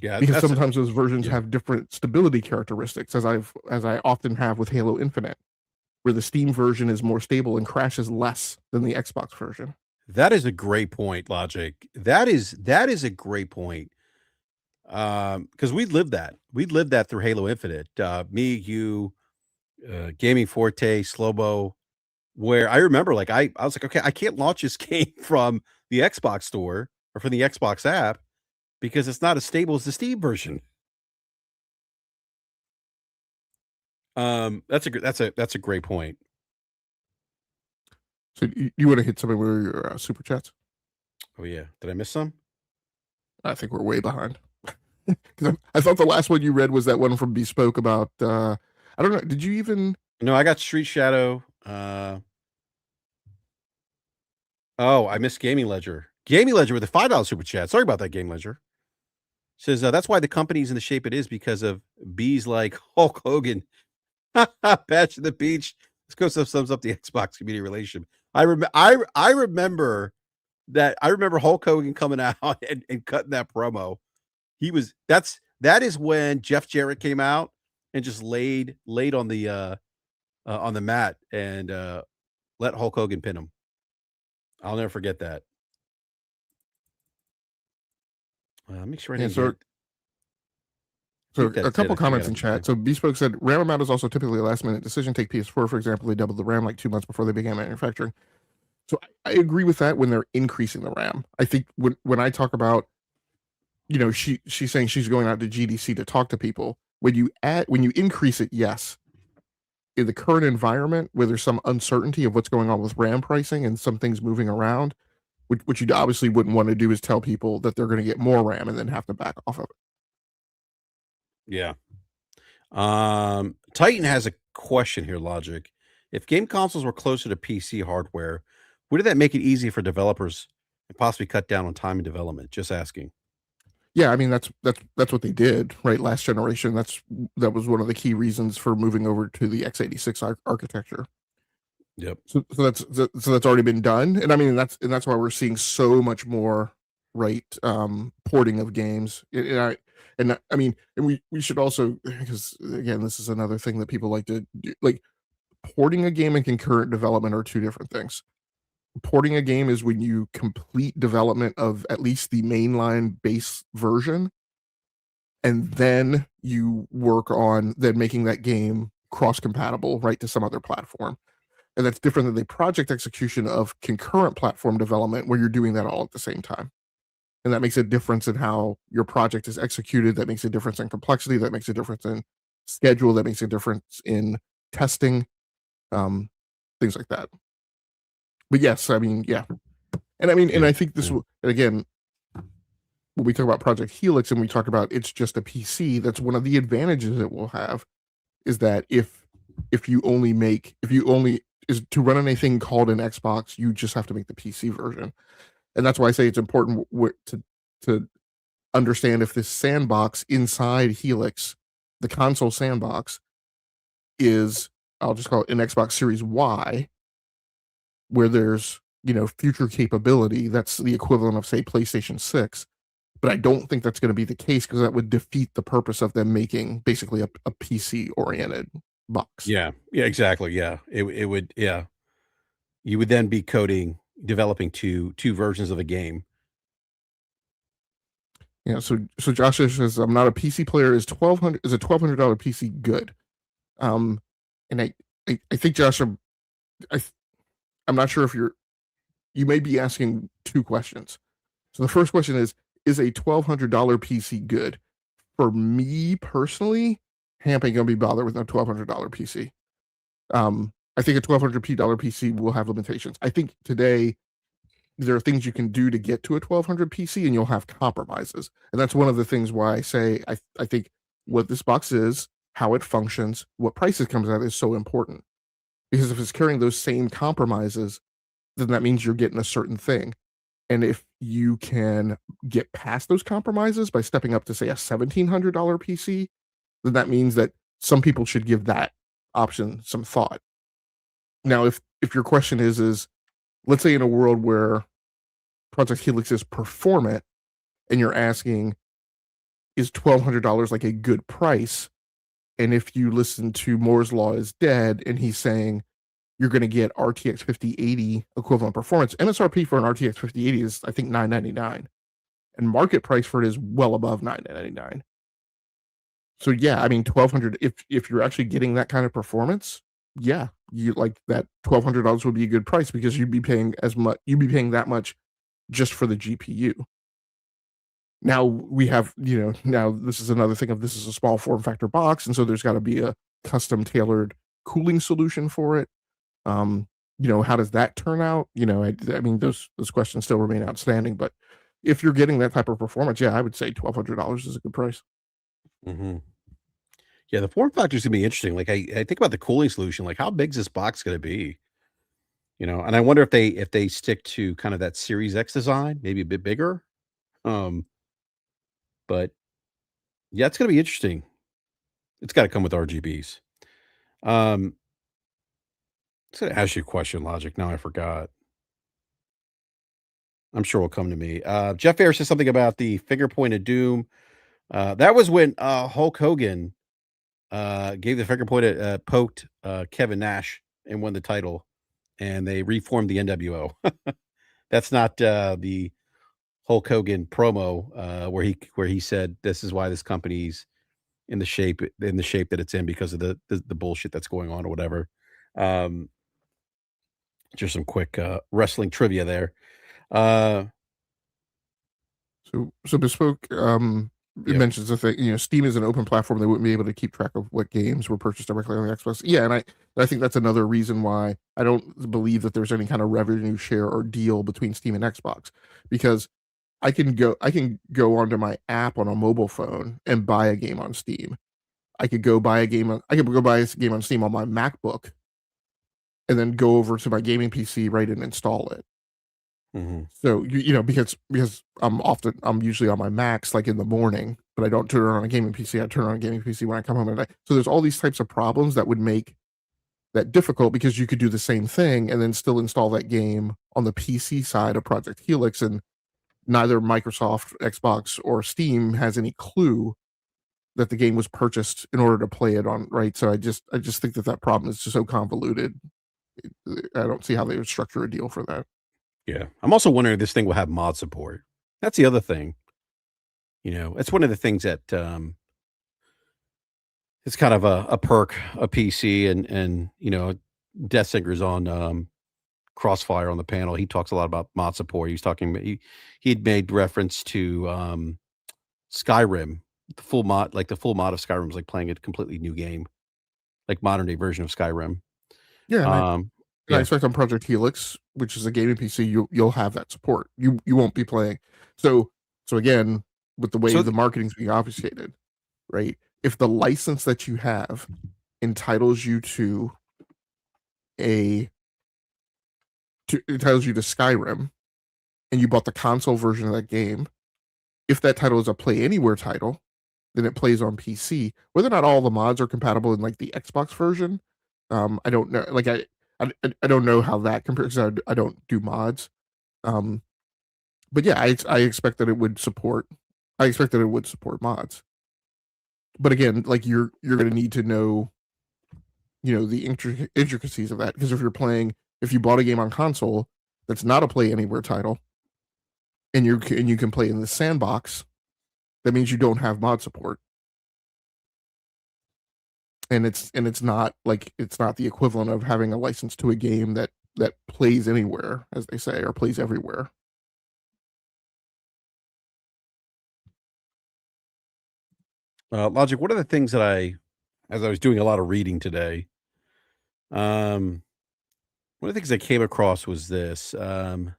Yeah, because sometimes those versions have different stability characteristics, as I often have with Halo Infinite, where the Steam version is more stable and crashes less than the Xbox version. That is a great point, Logic. That is a great point. Because we lived that. We lived that through Halo Infinite. Me, you, Gaming Forte, Slobo, where I remember like I was like, okay, I can't launch this game from the Xbox store or from the Xbox app because it's not as stable as the Steam version. That's a great point. So you want to hit some of your super chats? Oh yeah, did I miss some? I think we're way behind. Because I thought the last one you read was that one from Bespoke about I don't know. Did you even? No, I got Street Shadow. Oh, I missed Gaming Ledger. Gaming Ledger with a $5 super chat. Sorry about that, Game Ledger. Says that's why the company's in the shape it is because of bees like Hulk Hogan Patch at the beach. This goes sums up the Xbox community relationship. I remember that. I remember Hulk Hogan coming out and cutting that promo. That is when Jeff Jarrett came out and just laid on the mat and let Hulk Hogan pin him. I'll never forget that. Make sure I Yeah, didn't get. so think a that's it. couple I think I comments got in chat. So Bespoke said RAM amount is also typically a last minute decision. Take PS4 for example, they doubled the RAM like 2 months before they began manufacturing. So I agree with that when they're increasing the RAM. I think when I talk about, she's saying she's going out to GDC to talk to people. When you increase it, yes. In the current environment where there's some uncertainty of what's going on with RAM pricing and some things moving around, which you obviously wouldn't want to do is tell people that they're going to get more RAM and then have to back off of it. Yeah. Titan has a question here, Logic. If game consoles were closer to PC hardware, would that make it easy for developers and possibly cut down on time in development? Just asking. Yeah, I mean that's what they did, right? Last generation, that was one of the key reasons for moving over to the x86 architecture. Yep. So that's already been done, and I mean that's why we're seeing so much more, right? Porting of games, and we should also, because again, this is another thing that people like to do, like porting a game and concurrent development are two different things. Porting a game is when you complete development of at least the mainline base version, and then you work on then making that game cross compatible, right, to some other platform. And that's different than the project execution of concurrent platform development where you're doing that all at the same time. And that makes a difference in how your project is executed. That makes a difference in complexity. That makes a difference in schedule. That makes a difference in testing, things like that. But yes, I mean, yeah. And I mean, and I think this will, again, when we talk about Project Helix and we talk about it's just a PC, that's one of the advantages it will have is that if you only is to run anything called an Xbox, you just have to make the PC version. And that's why I say it's important to understand if this sandbox inside Helix, the console sandbox, is, I'll just call it an Xbox Series Y, where there's, future capability that's the equivalent of, say, PlayStation 6. But I don't think that's going to be the case because that would defeat the purpose of them making basically a PC oriented box. Yeah. Yeah, exactly. Yeah. It would, yeah. You would then be developing two versions of a game. Yeah, so Josh says I'm not a PC player. Is a $1,200 PC good? And I think Josh, I'm not sure if you may be asking two questions. So the first question is a $1,200 PC good? For me personally, Hamp ain't gonna be bothered with a $1,200 PC. I think a $1,200 PC will have limitations. I think today there are things you can do to get to a 1,200 PC, and you'll have compromises. And that's one of the things why I say I think what this box is, how it functions, what price it comes at is so important. Because if it's carrying those same compromises, then that means you're getting a certain thing. And if you can get past those compromises by stepping up to, say, a $1,700 PC, then that means that some people should give that option some thought. Now, if your question is let's say in a world where Project Helix is performant, and you're asking, is $1,200 like a good price? And if you listen to Moore's Law is Dead, and he's saying you're going to get RTX 5080 equivalent performance, MSRP for an RTX 5080 is, I think, $999, and market price for it is well above $999. So yeah, I mean, 1,200. If you're actually getting that kind of performance, yeah, you like that $1,200 would be a good price because you'd be paying that much just for the GPU. Now we have, now this is another thing of this is a small form factor box, and so there's got to be a custom tailored cooling solution for it. How does that turn out? I mean, those questions still remain outstanding. But if you're getting that type of performance, yeah, I would say $1,200 is a good price. Mm-hmm. Yeah, the form factor is gonna be interesting. Like I think about the cooling solution. Like, how big is this box gonna be? And I wonder if they stick to kind of that Series X design, maybe a bit bigger. But yeah, it's gonna be interesting. It's got to come with RGBs. I was going to ask you a question, Logic. Now I forgot. I'm sure it'll come to me. Jeff Ayers says something about the finger point of doom. That was when Hulk Hogan gave the finger point at poked Kevin Nash and won the title, and they reformed the NWO. That's not the Hulk Hogan promo where he said this is why this company's in the shape that it's in because of the bullshit that's going on or whatever. Um, just some quick wrestling trivia there. So Bespoke it Yep. mentions the thing, Steam is an open platform. They wouldn't be able to keep track of what games were purchased directly on the Xbox. Yeah, and I think that's another reason why I don't believe that there's any kind of revenue share or deal between Steam and Xbox, because I can go onto my app on a mobile phone and buy a game on Steam. I could go buy a game on Steam on my MacBook and then go over to my gaming PC, right, and install it. Mhm. So because I'm usually on my Macs like in the morning, but I don't turn it on a gaming PC. I turn on a gaming PC when I come home at night. So there's all these types of problems that would make that difficult, because you could do the same thing and then still install that game on the PC side of Project Helix, and neither Microsoft, Xbox, or Steam has any clue that the game was purchased in order to play it on, right? So I just think that problem is just so convoluted. I don't see how they would structure a deal for that. Yeah. I'm also wondering if this thing will have mod support. That's the other thing. It's one of the things that it's kind of a perk of PC and Death Singer's on Crossfire on the panel. He talks a lot about mod support. He's talking he'd made reference to Skyrim, the full mod of Skyrim is like playing a completely new game, like modern day version of Skyrim. Yeah, Um, and I yeah. expect on Project Helix, which is a gaming PC, you'll have that support. You won't be playing. So again, with the way So the marketing's being obfuscated, right? If the license that you have entitles you a entitles you to Skyrim, and you bought the console version of that game, if that title is a Play Anywhere title, then it plays on PC. Whether or not all the mods are compatible in like the Xbox version, I don't know. Like I don't know how that compares. I don't do mods. Um, but yeah, I expect that it would support. I expect that it would support mods. But again, like you're going to need to know, the intricacies of that, because if you bought a game on console that's not a Play Anywhere title, and you can play in the sandbox, that means you don't have mod support. And it's not the equivalent of having a license to a game that plays anywhere, as they say, or plays everywhere. Logic, one of the things as I was doing a lot of reading today, um, one of the things I came across was this, in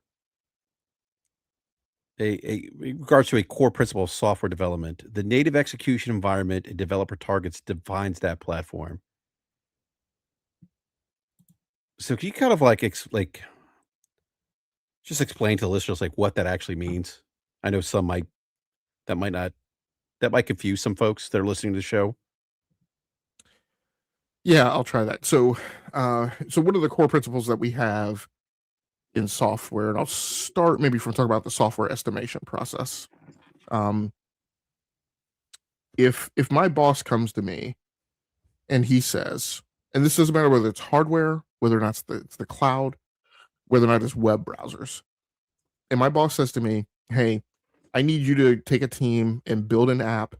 regards to a core principle of software development, the native execution environment and developer targets defines that platform. So can you kind of just explain to the listeners like what that actually means? I know some that might not that might confuse some folks that are listening to the show. Yeah, I'll try that. So what are the core principles that we have in software? And I'll start maybe from talking about the software estimation process. Um, if my boss comes to me and he says, and this doesn't matter whether it's hardware, whether or not it's the cloud, whether or not it's web browsers, and my boss says to me, "Hey, I need you to take a team and build an app.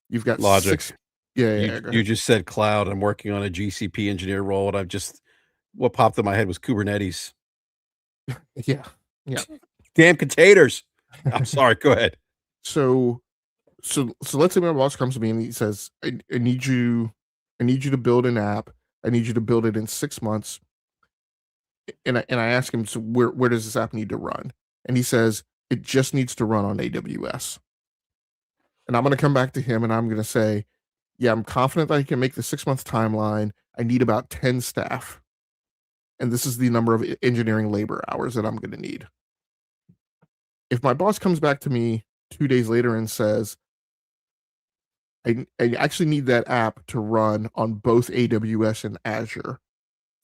You've got Logic. six." Yeah, You yeah, go you ahead. just said cloud. I'm working on a GCP engineer role, and what popped in my head was Kubernetes. Yeah, yeah. Damn containers. I'm sorry. Go ahead. So so let's say my boss comes to me and he says, I need you to build an app. I need you to build it in 6 months." And I ask him, "So where does this app need to run?" And he says, "It just needs to run on AWS." And I'm going to come back to him and I'm going to say, "Yeah, I'm confident that I can make the 6 month timeline. I need about 10 staff. And this is the number of engineering labor hours that I'm going to need." If my boss comes back to me 2 days later and says, I actually need that app to run on both AWS and Azure.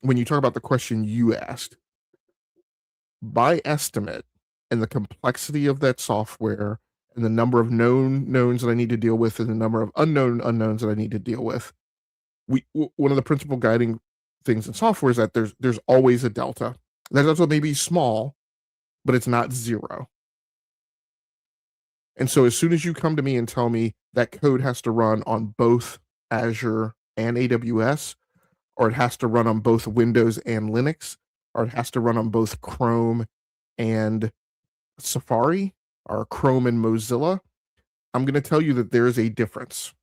When you talk about the question you asked, by estimate and the complexity of that software and the number of known knowns that I need to deal with and the number of unknown unknowns that I need to deal with, one of the principal guiding things in software is that there's always a delta. That delta may be small, but it's not zero. And so as soon as you come to me and tell me that code has to run on both Azure and AWS, or it has to run on both Windows and Linux, or it has to run on both Chrome and Safari, or Chrome and Mozilla, I'm going to tell you that there is a difference.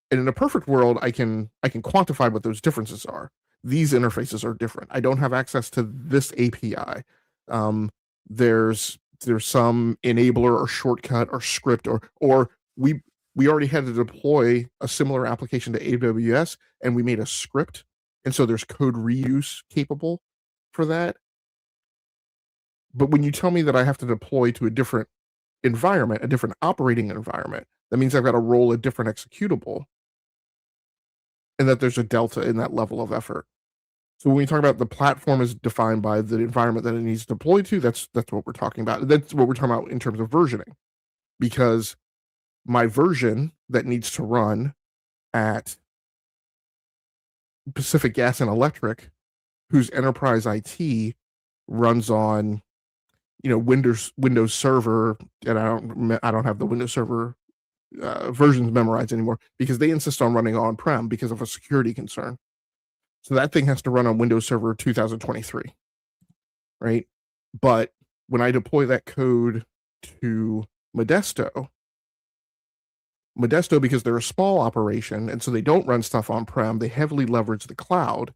And in a perfect world, I can quantify what those differences are. These interfaces are different. I don't have access to this API. There's some enabler or shortcut or script or we already had to deploy a similar application to AWS and we made a script, and so there's code reuse capable for that. But when you tell me that I have to deploy to a different environment, a different operating environment, that means I've got to roll a different executable, and that there's a delta in that level of effort. So when we talk about the platform is defined by the environment that it needs to deploy to, that's what we're talking about. That's what we're talking about in terms of versioning, because my version that needs to run at Pacific Gas and Electric, whose enterprise IT runs on, Windows Server, and I don't have the Windows Server versions memorized anymore because they insist on running on-prem because of a security concern. So that thing has to run on Windows Server 2023, right? But when I deploy that code to Modesto, because they're a small operation and so they don't run stuff on-prem, they heavily leverage the cloud,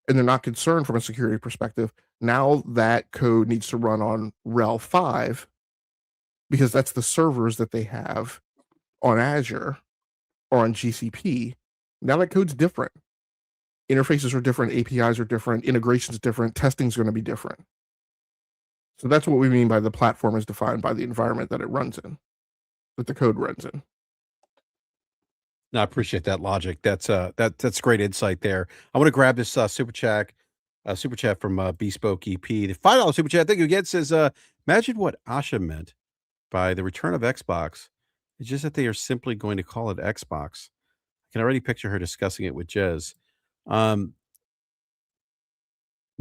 and they're not concerned from a security perspective. Now that code needs to run on RHEL 5 because that's the servers that they have on Azure or on GCP. Now that code's different. Interfaces are different, APIs are different, integration's different, testing's going to be different. So that's what we mean by the platform is defined by the environment that it runs in, that the code runs in. No, I appreciate that logic. That's great insight there. I want to grab this super chat from Bespoke EP. The $5 super chat, thank you again, says, imagine what Asha meant by the return of Xbox. It's just that they are simply going to call it Xbox. I can already picture her discussing it with Jez. You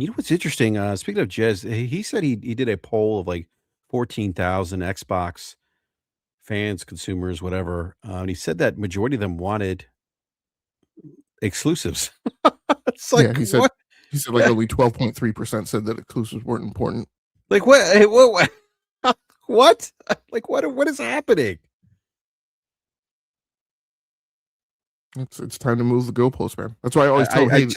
know what's interesting? Speaking of Jez, he said he did a poll of like 14,000 Xbox fans, consumers, whatever. And he said that majority of them wanted exclusives. It's like, Yeah, he said what? like only 12.3% said that exclusives weren't important. Like what? Hey, what? What? Like what is happening? It's time to move the goalpost, man. That's why I always tell hey,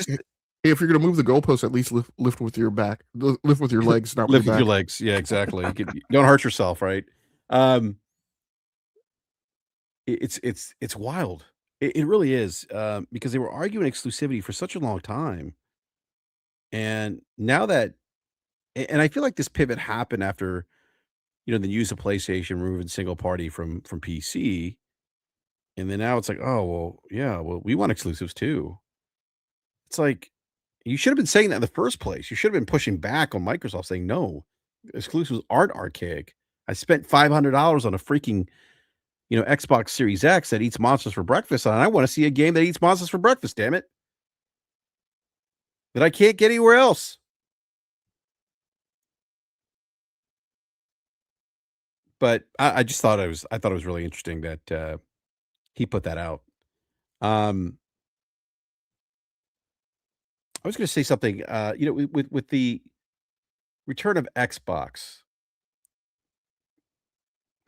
if you're going to move the goalpost, at least lift with your back, lift with your legs, not lift with your legs. Yeah, exactly. Don't hurt yourself, right? It's wild. It really is, because they were arguing exclusivity for such a long time, and now that, and I feel like this pivot happened after, the use of PlayStation removing single party from PC, and then now it's like, oh well, yeah, well we want exclusives too. It's like you should have been saying that in the first place. You should have been pushing back on Microsoft, saying no, exclusives aren't archaic. I spent $500 on a freaking Xbox Series X that eats monsters for breakfast, and I want to see a game that eats monsters for breakfast, damn it. That I can't get anywhere else. But I just thought it was really interesting that he put that out. I was going to say something, with the return of Xbox.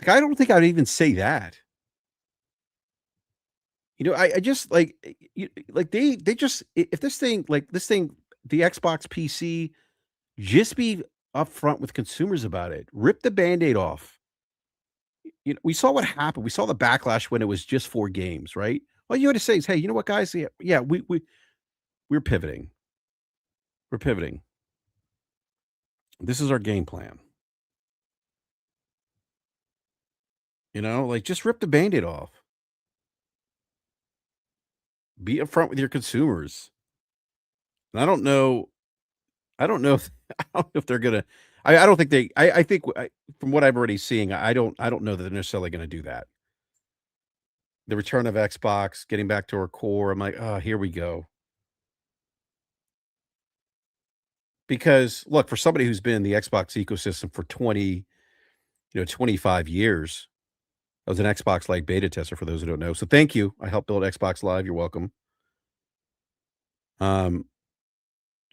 Like, I don't think I'd even say that. I just like, they just, if this thing, the Xbox PC, just be upfront with consumers about it. Rip the Band-Aid off. We saw what happened. We saw the backlash when it was just 4 games, right? All you had to say is, hey, you know what, guys? Yeah, we're pivoting. We're pivoting. This is our game plan. Like, just rip the Band-Aid off. Be upfront with your consumers. And I don't know. I don't know if I don't know if they're gonna. I don't think they. I think from what I'm already seeing, I don't. I don't know that they're necessarily going to do that. The return of Xbox, getting back to our core. I'm like, oh, here we go. Because look, for somebody who's been in the Xbox ecosystem for 25 years, I was an Xbox Live beta tester for those who don't know. So thank you. I helped build Xbox Live. You're welcome. Um,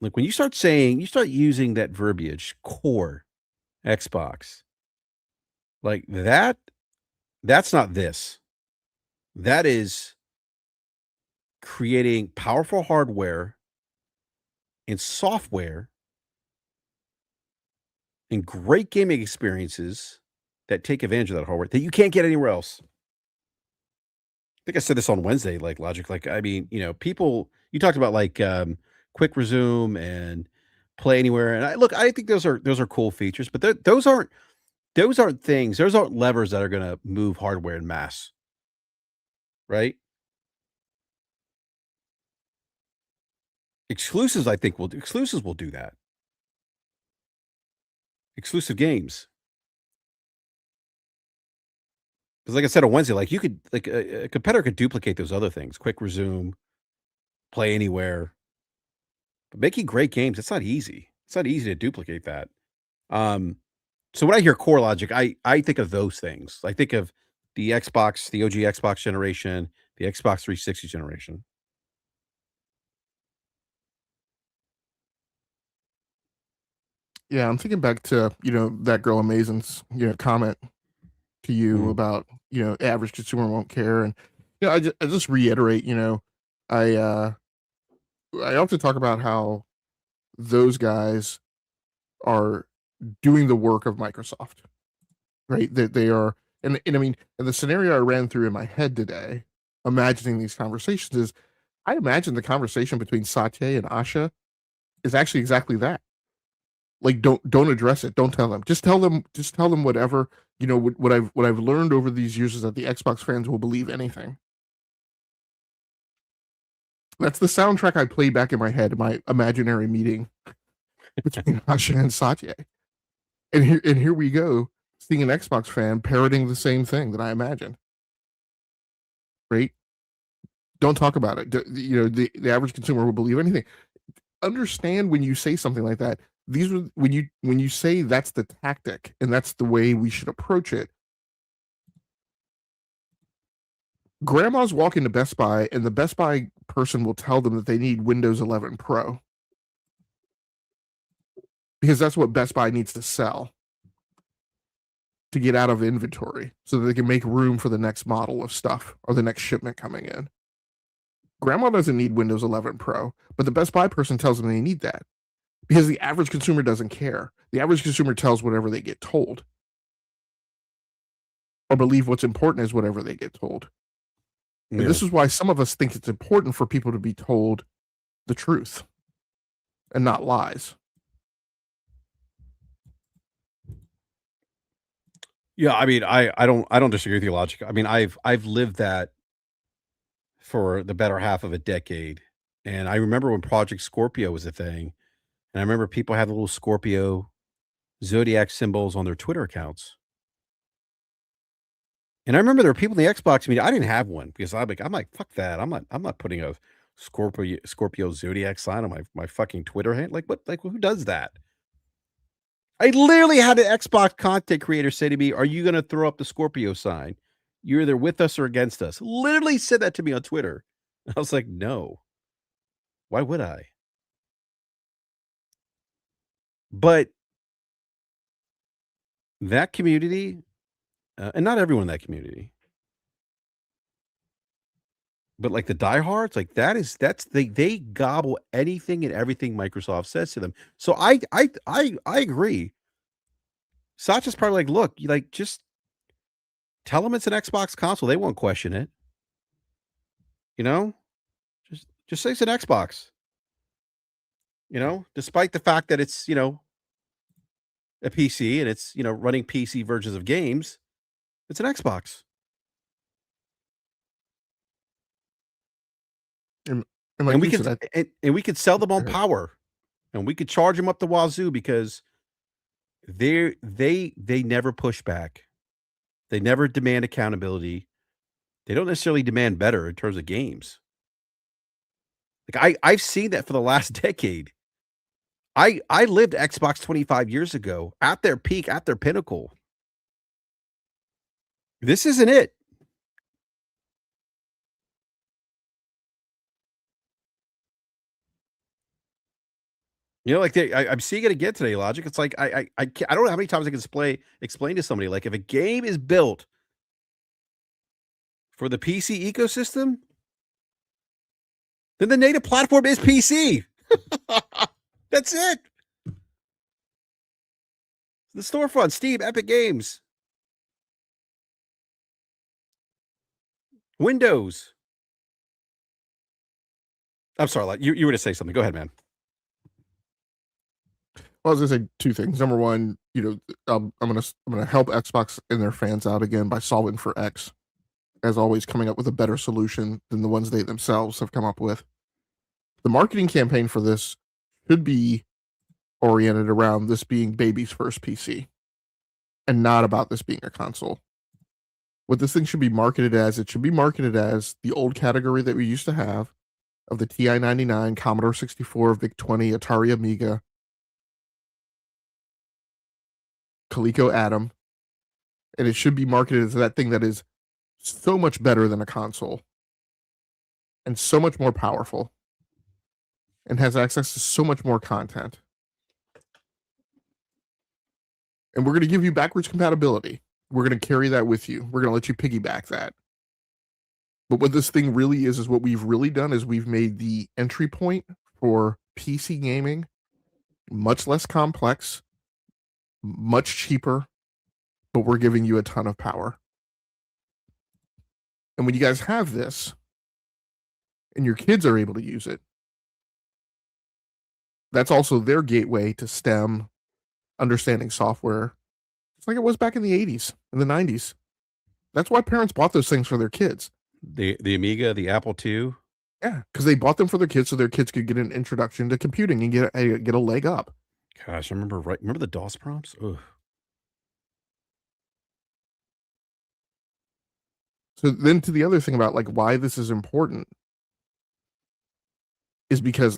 like when you start using that verbiage, core Xbox, like that's not this. That is creating powerful hardware and software and great gaming experiences that take advantage of that hardware that you can't get anywhere else. I think I said this on Wednesday, like Logic. Like, I mean, people you talked about like quick resume and play anywhere. And I think those are cool features, but those aren't things, those aren't levers that are gonna move hardware in mass, right? Exclusives will do that. Exclusive games. Because like I said on Wednesday, like you could like a competitor could duplicate those other things, quick resume, play anywhere. But making great games, it's not easy. It's not easy to duplicate that. Um, so when I hear core logic, I think of those things. I think of the Xbox, the OG Xbox generation, the Xbox 360 generation. Yeah, I'm thinking back to, that girl Amazing's, comment to you Mhm. about, average consumer won't care. And, I just reiterate, I, uh, I often talk about how those guys are doing the work of Microsoft, right? That they are, and I mean, and the scenario I ran through in my head today, imagining these conversations is, I imagine the conversation between Satya and Asha is actually exactly that. Like, don't address it. Don't tell them. Just tell them whatever. What I've learned over these years is that the Xbox fans will believe anything. That's the soundtrack I play back in my head, my imaginary meeting between Asha and Satya. And here we go, seeing an Xbox fan parroting the same thing that I imagined. Right? Don't talk about it. The average consumer will believe anything. Understand when you say something like that. When you say that's the tactic and that's the way we should approach it. Grandma's walking to Best Buy and the Best Buy person will tell them that they need Windows 11 Pro because that's what Best Buy needs to sell to get out of inventory so that they can make room for the next model of stuff or the next shipment coming in. Grandma doesn't need Windows 11 Pro, but the Best Buy person tells them they need that because the average consumer doesn't care. The average consumer tells whatever they get told or believe what's important is whatever they get told. And Yeah. this is why some of us think it's important for people to be told the truth and not lies. Yeah, I mean, I don't disagree with your logic. I mean, I've lived that for the better half of a decade. And I remember when Project Scorpio was a thing, and I remember people had the little Scorpio zodiac symbols on their Twitter accounts. And I remember there were people in the Xbox community. I didn't have one because I'm like, fuck that. I'm not putting a Scorpio zodiac sign on my fucking Twitter hand. Like what? Like who does that? I literally had an Xbox content creator say to me, "Are you going to throw up the Scorpio sign? You're either with us or against us." Literally said that to me on Twitter. I was like, "No, why would I?" But that community, and not everyone in that community, but like the diehards, like that's they gobble anything and everything Microsoft says to them. So I agree. Satya's probably like, look, you like just tell them it's an Xbox console. They won't question it. You know, just say it's an Xbox. Despite the fact that it's a PC and it's running PC versions of games, it's an Xbox. And like And we you could said, and we could sell them on ahead. power, and we could charge them up the wazoo because they never push back. They never demand accountability. They don't necessarily demand better in terms of games. Like, I've seen that for the last decade. I lived Xbox 25 years ago at their peak, at their pinnacle. This isn't it. You know, like, I'm seeing it again today, Logic. It's like I don't know how many times I can explain to somebody, like, if a game is built for the PC ecosystem, then the native platform is PC. That's it. The storefront, Steam, Epic Games, Windows. I'm sorry, like, you were to say something. Go ahead, man. Well, I was gonna say two things. Number one, I'm gonna help Xbox and their fans out again by solving for X, as always, coming up with a better solution than the ones they themselves have come up with. The marketing campaign for this should be oriented around this being baby's first PC, and not about this being a console. What this thing should be marketed as, it should be marketed as the old category that we used to have of the TI-99, Commodore 64, VIC-20, Atari Amiga, Coleco Atom, and it should be marketed as that thing that is so much better than a console and so much more powerful and has access to so much more content. And we're going to give you backwards compatibility. We're going to carry that with you. We're going to let you piggyback that. But what this thing really is what we've really done is we've made the entry point for PC gaming much less complex, much cheaper, but we're giving you a ton of power. And when you guys have this and your kids are able to use it, that's also their gateway to STEM, understanding software. It's like it was back in the 80s and the 90s. That's why parents bought those things for their kids. The Amiga, the Apple II. Yeah, because they bought them for their kids so their kids could get an introduction to computing and get a leg up. Gosh, I remember the DOS prompts? Ugh. So then to the other thing about like why this is important is because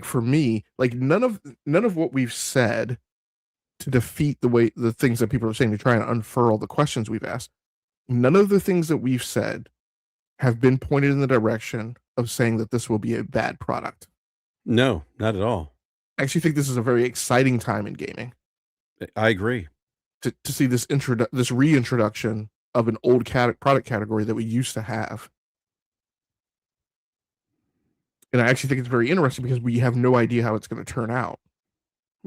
for me, like none of what we've said to defeat the things that people are saying to try and unfurl the questions we've asked, none of the things that we've said have been pointed in the direction of saying that this will be a bad product. No, not at all. I actually think this is a very exciting time in gaming. I agree. To see this reintroduction of an old product category that we used to have. And I actually think it's very interesting because we have no idea how it's going to turn out.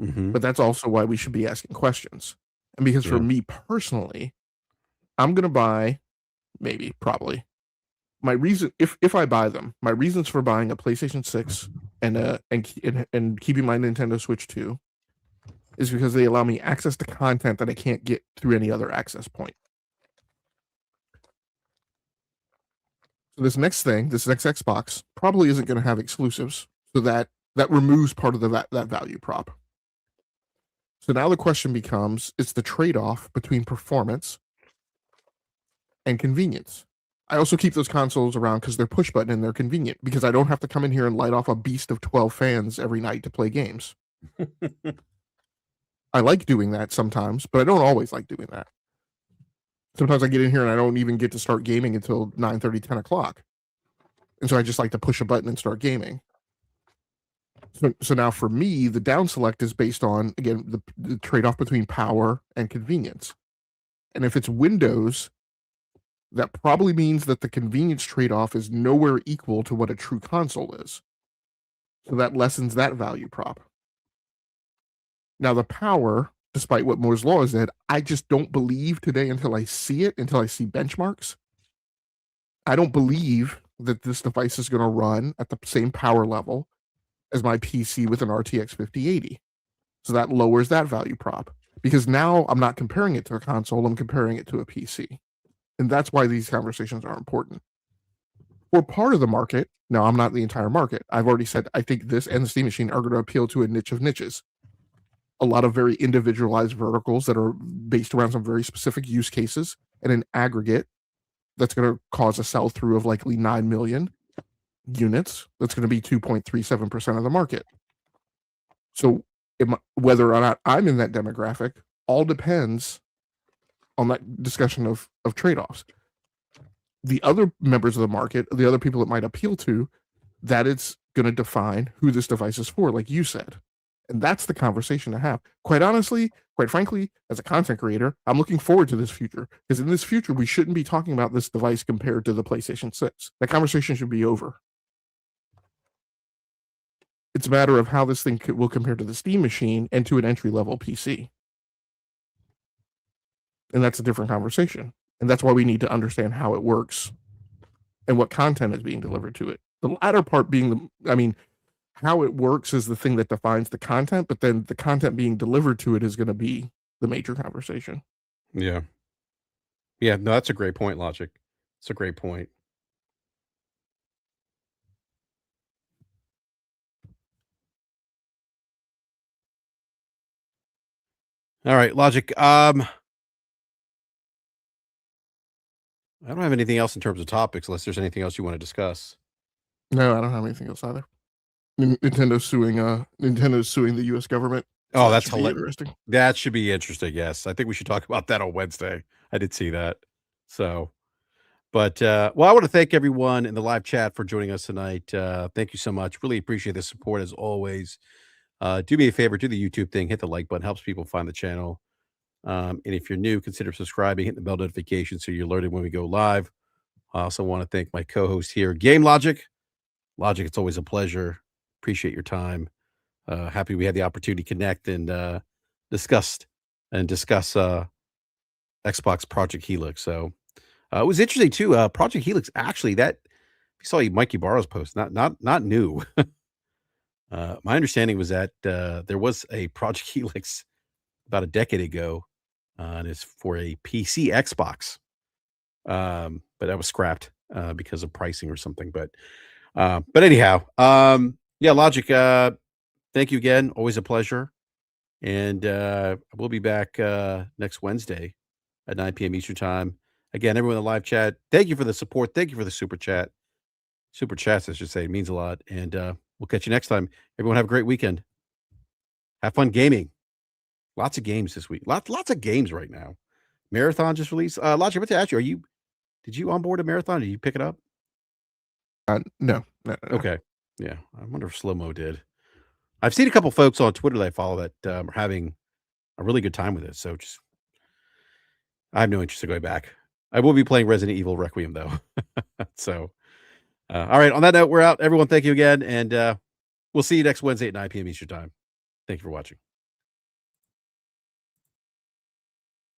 Mm-hmm. But that's also why we should be asking questions. And because for me personally, I'm going to buy, probably, my reason, if I buy them, my reasons for buying a PlayStation 6 and keeping my Nintendo Switch 2 is because they allow me access to content that I can't get through any other access point. So this next Xbox probably isn't going to have exclusives, so that removes part of that value prop. So now the question becomes, it's the trade-off between performance and convenience. I also keep those consoles around because they're push button and they're convenient, because I don't have to come in here and light off a beast of 12 fans every night to play games. I like doing that sometimes, but I don't always like doing that. Sometimes I get in here and I don't even get to start gaming until 9:30, 10 o'clock. And so I just like to push a button and start gaming. So now for me, the down select is based on, again, the trade-off between power and convenience. And if it's Windows, that probably means that the convenience trade-off is nowhere equal to what a true console is. So that lessens that value prop. Now the power, despite what Moore's Law said, I just don't believe today until I see it, until I see benchmarks. I don't believe that this device is going to run at the same power level as my PC with an RTX 5080. So that lowers that value prop, because now I'm not comparing it to a console, I'm comparing it to a PC. And that's why these conversations are important. for part of the market. No, I'm not the entire market. I've already said I think this and the Steam Machine are going to appeal to a niche of niches. A lot of very individualized verticals that are based around some very specific use cases, and an aggregate that's going to cause a sell through of likely 9 million units. That's going to be 2.37% of the market. So whether or not I'm in that demographic all depends on that discussion of trade-offs. The other members of the market, the other people it might appeal to, that it's going to define who this device is for, like you said. And that's the conversation to have. Quite honestly, quite frankly, as a content creator, I'm looking forward to this future, because in this future, we shouldn't be talking about this device compared to the PlayStation 6. That conversation should be over. It's a matter of how this thing will compare to the Steam Machine and to an entry-level PC. And that's a different conversation. And that's why we need to understand how it works and what content is being delivered to it. The latter part being how it works is the thing that defines the content, but then the content being delivered to it is going to be the major conversation. Yeah. Yeah, no, that's a great point, Logic. It's a great point. All right, Logic. I don't have anything else in terms of topics, unless there's anything else you want to discuss. No, I don't have anything else either. Nintendo's suing the U.S. government. Oh, that's interesting. That should be interesting. Yes, I think we should talk about that on Wednesday. I did see that. So, but well, I want to thank everyone in the live chat for joining us tonight. Thank you so much. Really appreciate the support as always. Do me a favor, do the YouTube thing, hit the like button, helps people find the channel. And if you're new, consider subscribing, hit the bell notification so you're alerted when we go live. I also want to thank my co-host here, Game Logic. Logic, it's always a pleasure. Appreciate your time. Happy we had the opportunity to connect and discuss Xbox Project Helix. So it was interesting too. Project Helix, actually, that you saw Mikey Barrow's post, not new. My understanding was that there was a Project Helix about a decade ago, and it's for a PC Xbox. But that was scrapped because of pricing or something. But anyhow, yeah, Logic. Thank you again. Always a pleasure. And we'll be back next Wednesday at 9 p.m. Eastern Time. Again, everyone in the live chat, thank you for the support. Thank you for the super chats, I should say. It means a lot. And we'll catch you next time. Everyone have a great weekend. Have fun gaming. Lots of games this week. Lots of games right now. Marathon just released. Logic, I meant to ask you, did you onboard a Marathon? Did you pick it up? No. Okay. Yeah. I wonder if Slow-Mo did. I've seen a couple folks on Twitter that I follow that are having a really good time with it. So I have no interest in going back. I will be playing Resident Evil Requiem though. So, all right. On that note, we're out. Everyone, thank you again. And we'll see you next Wednesday at 9 p.m. Eastern Time. Thank you for watching.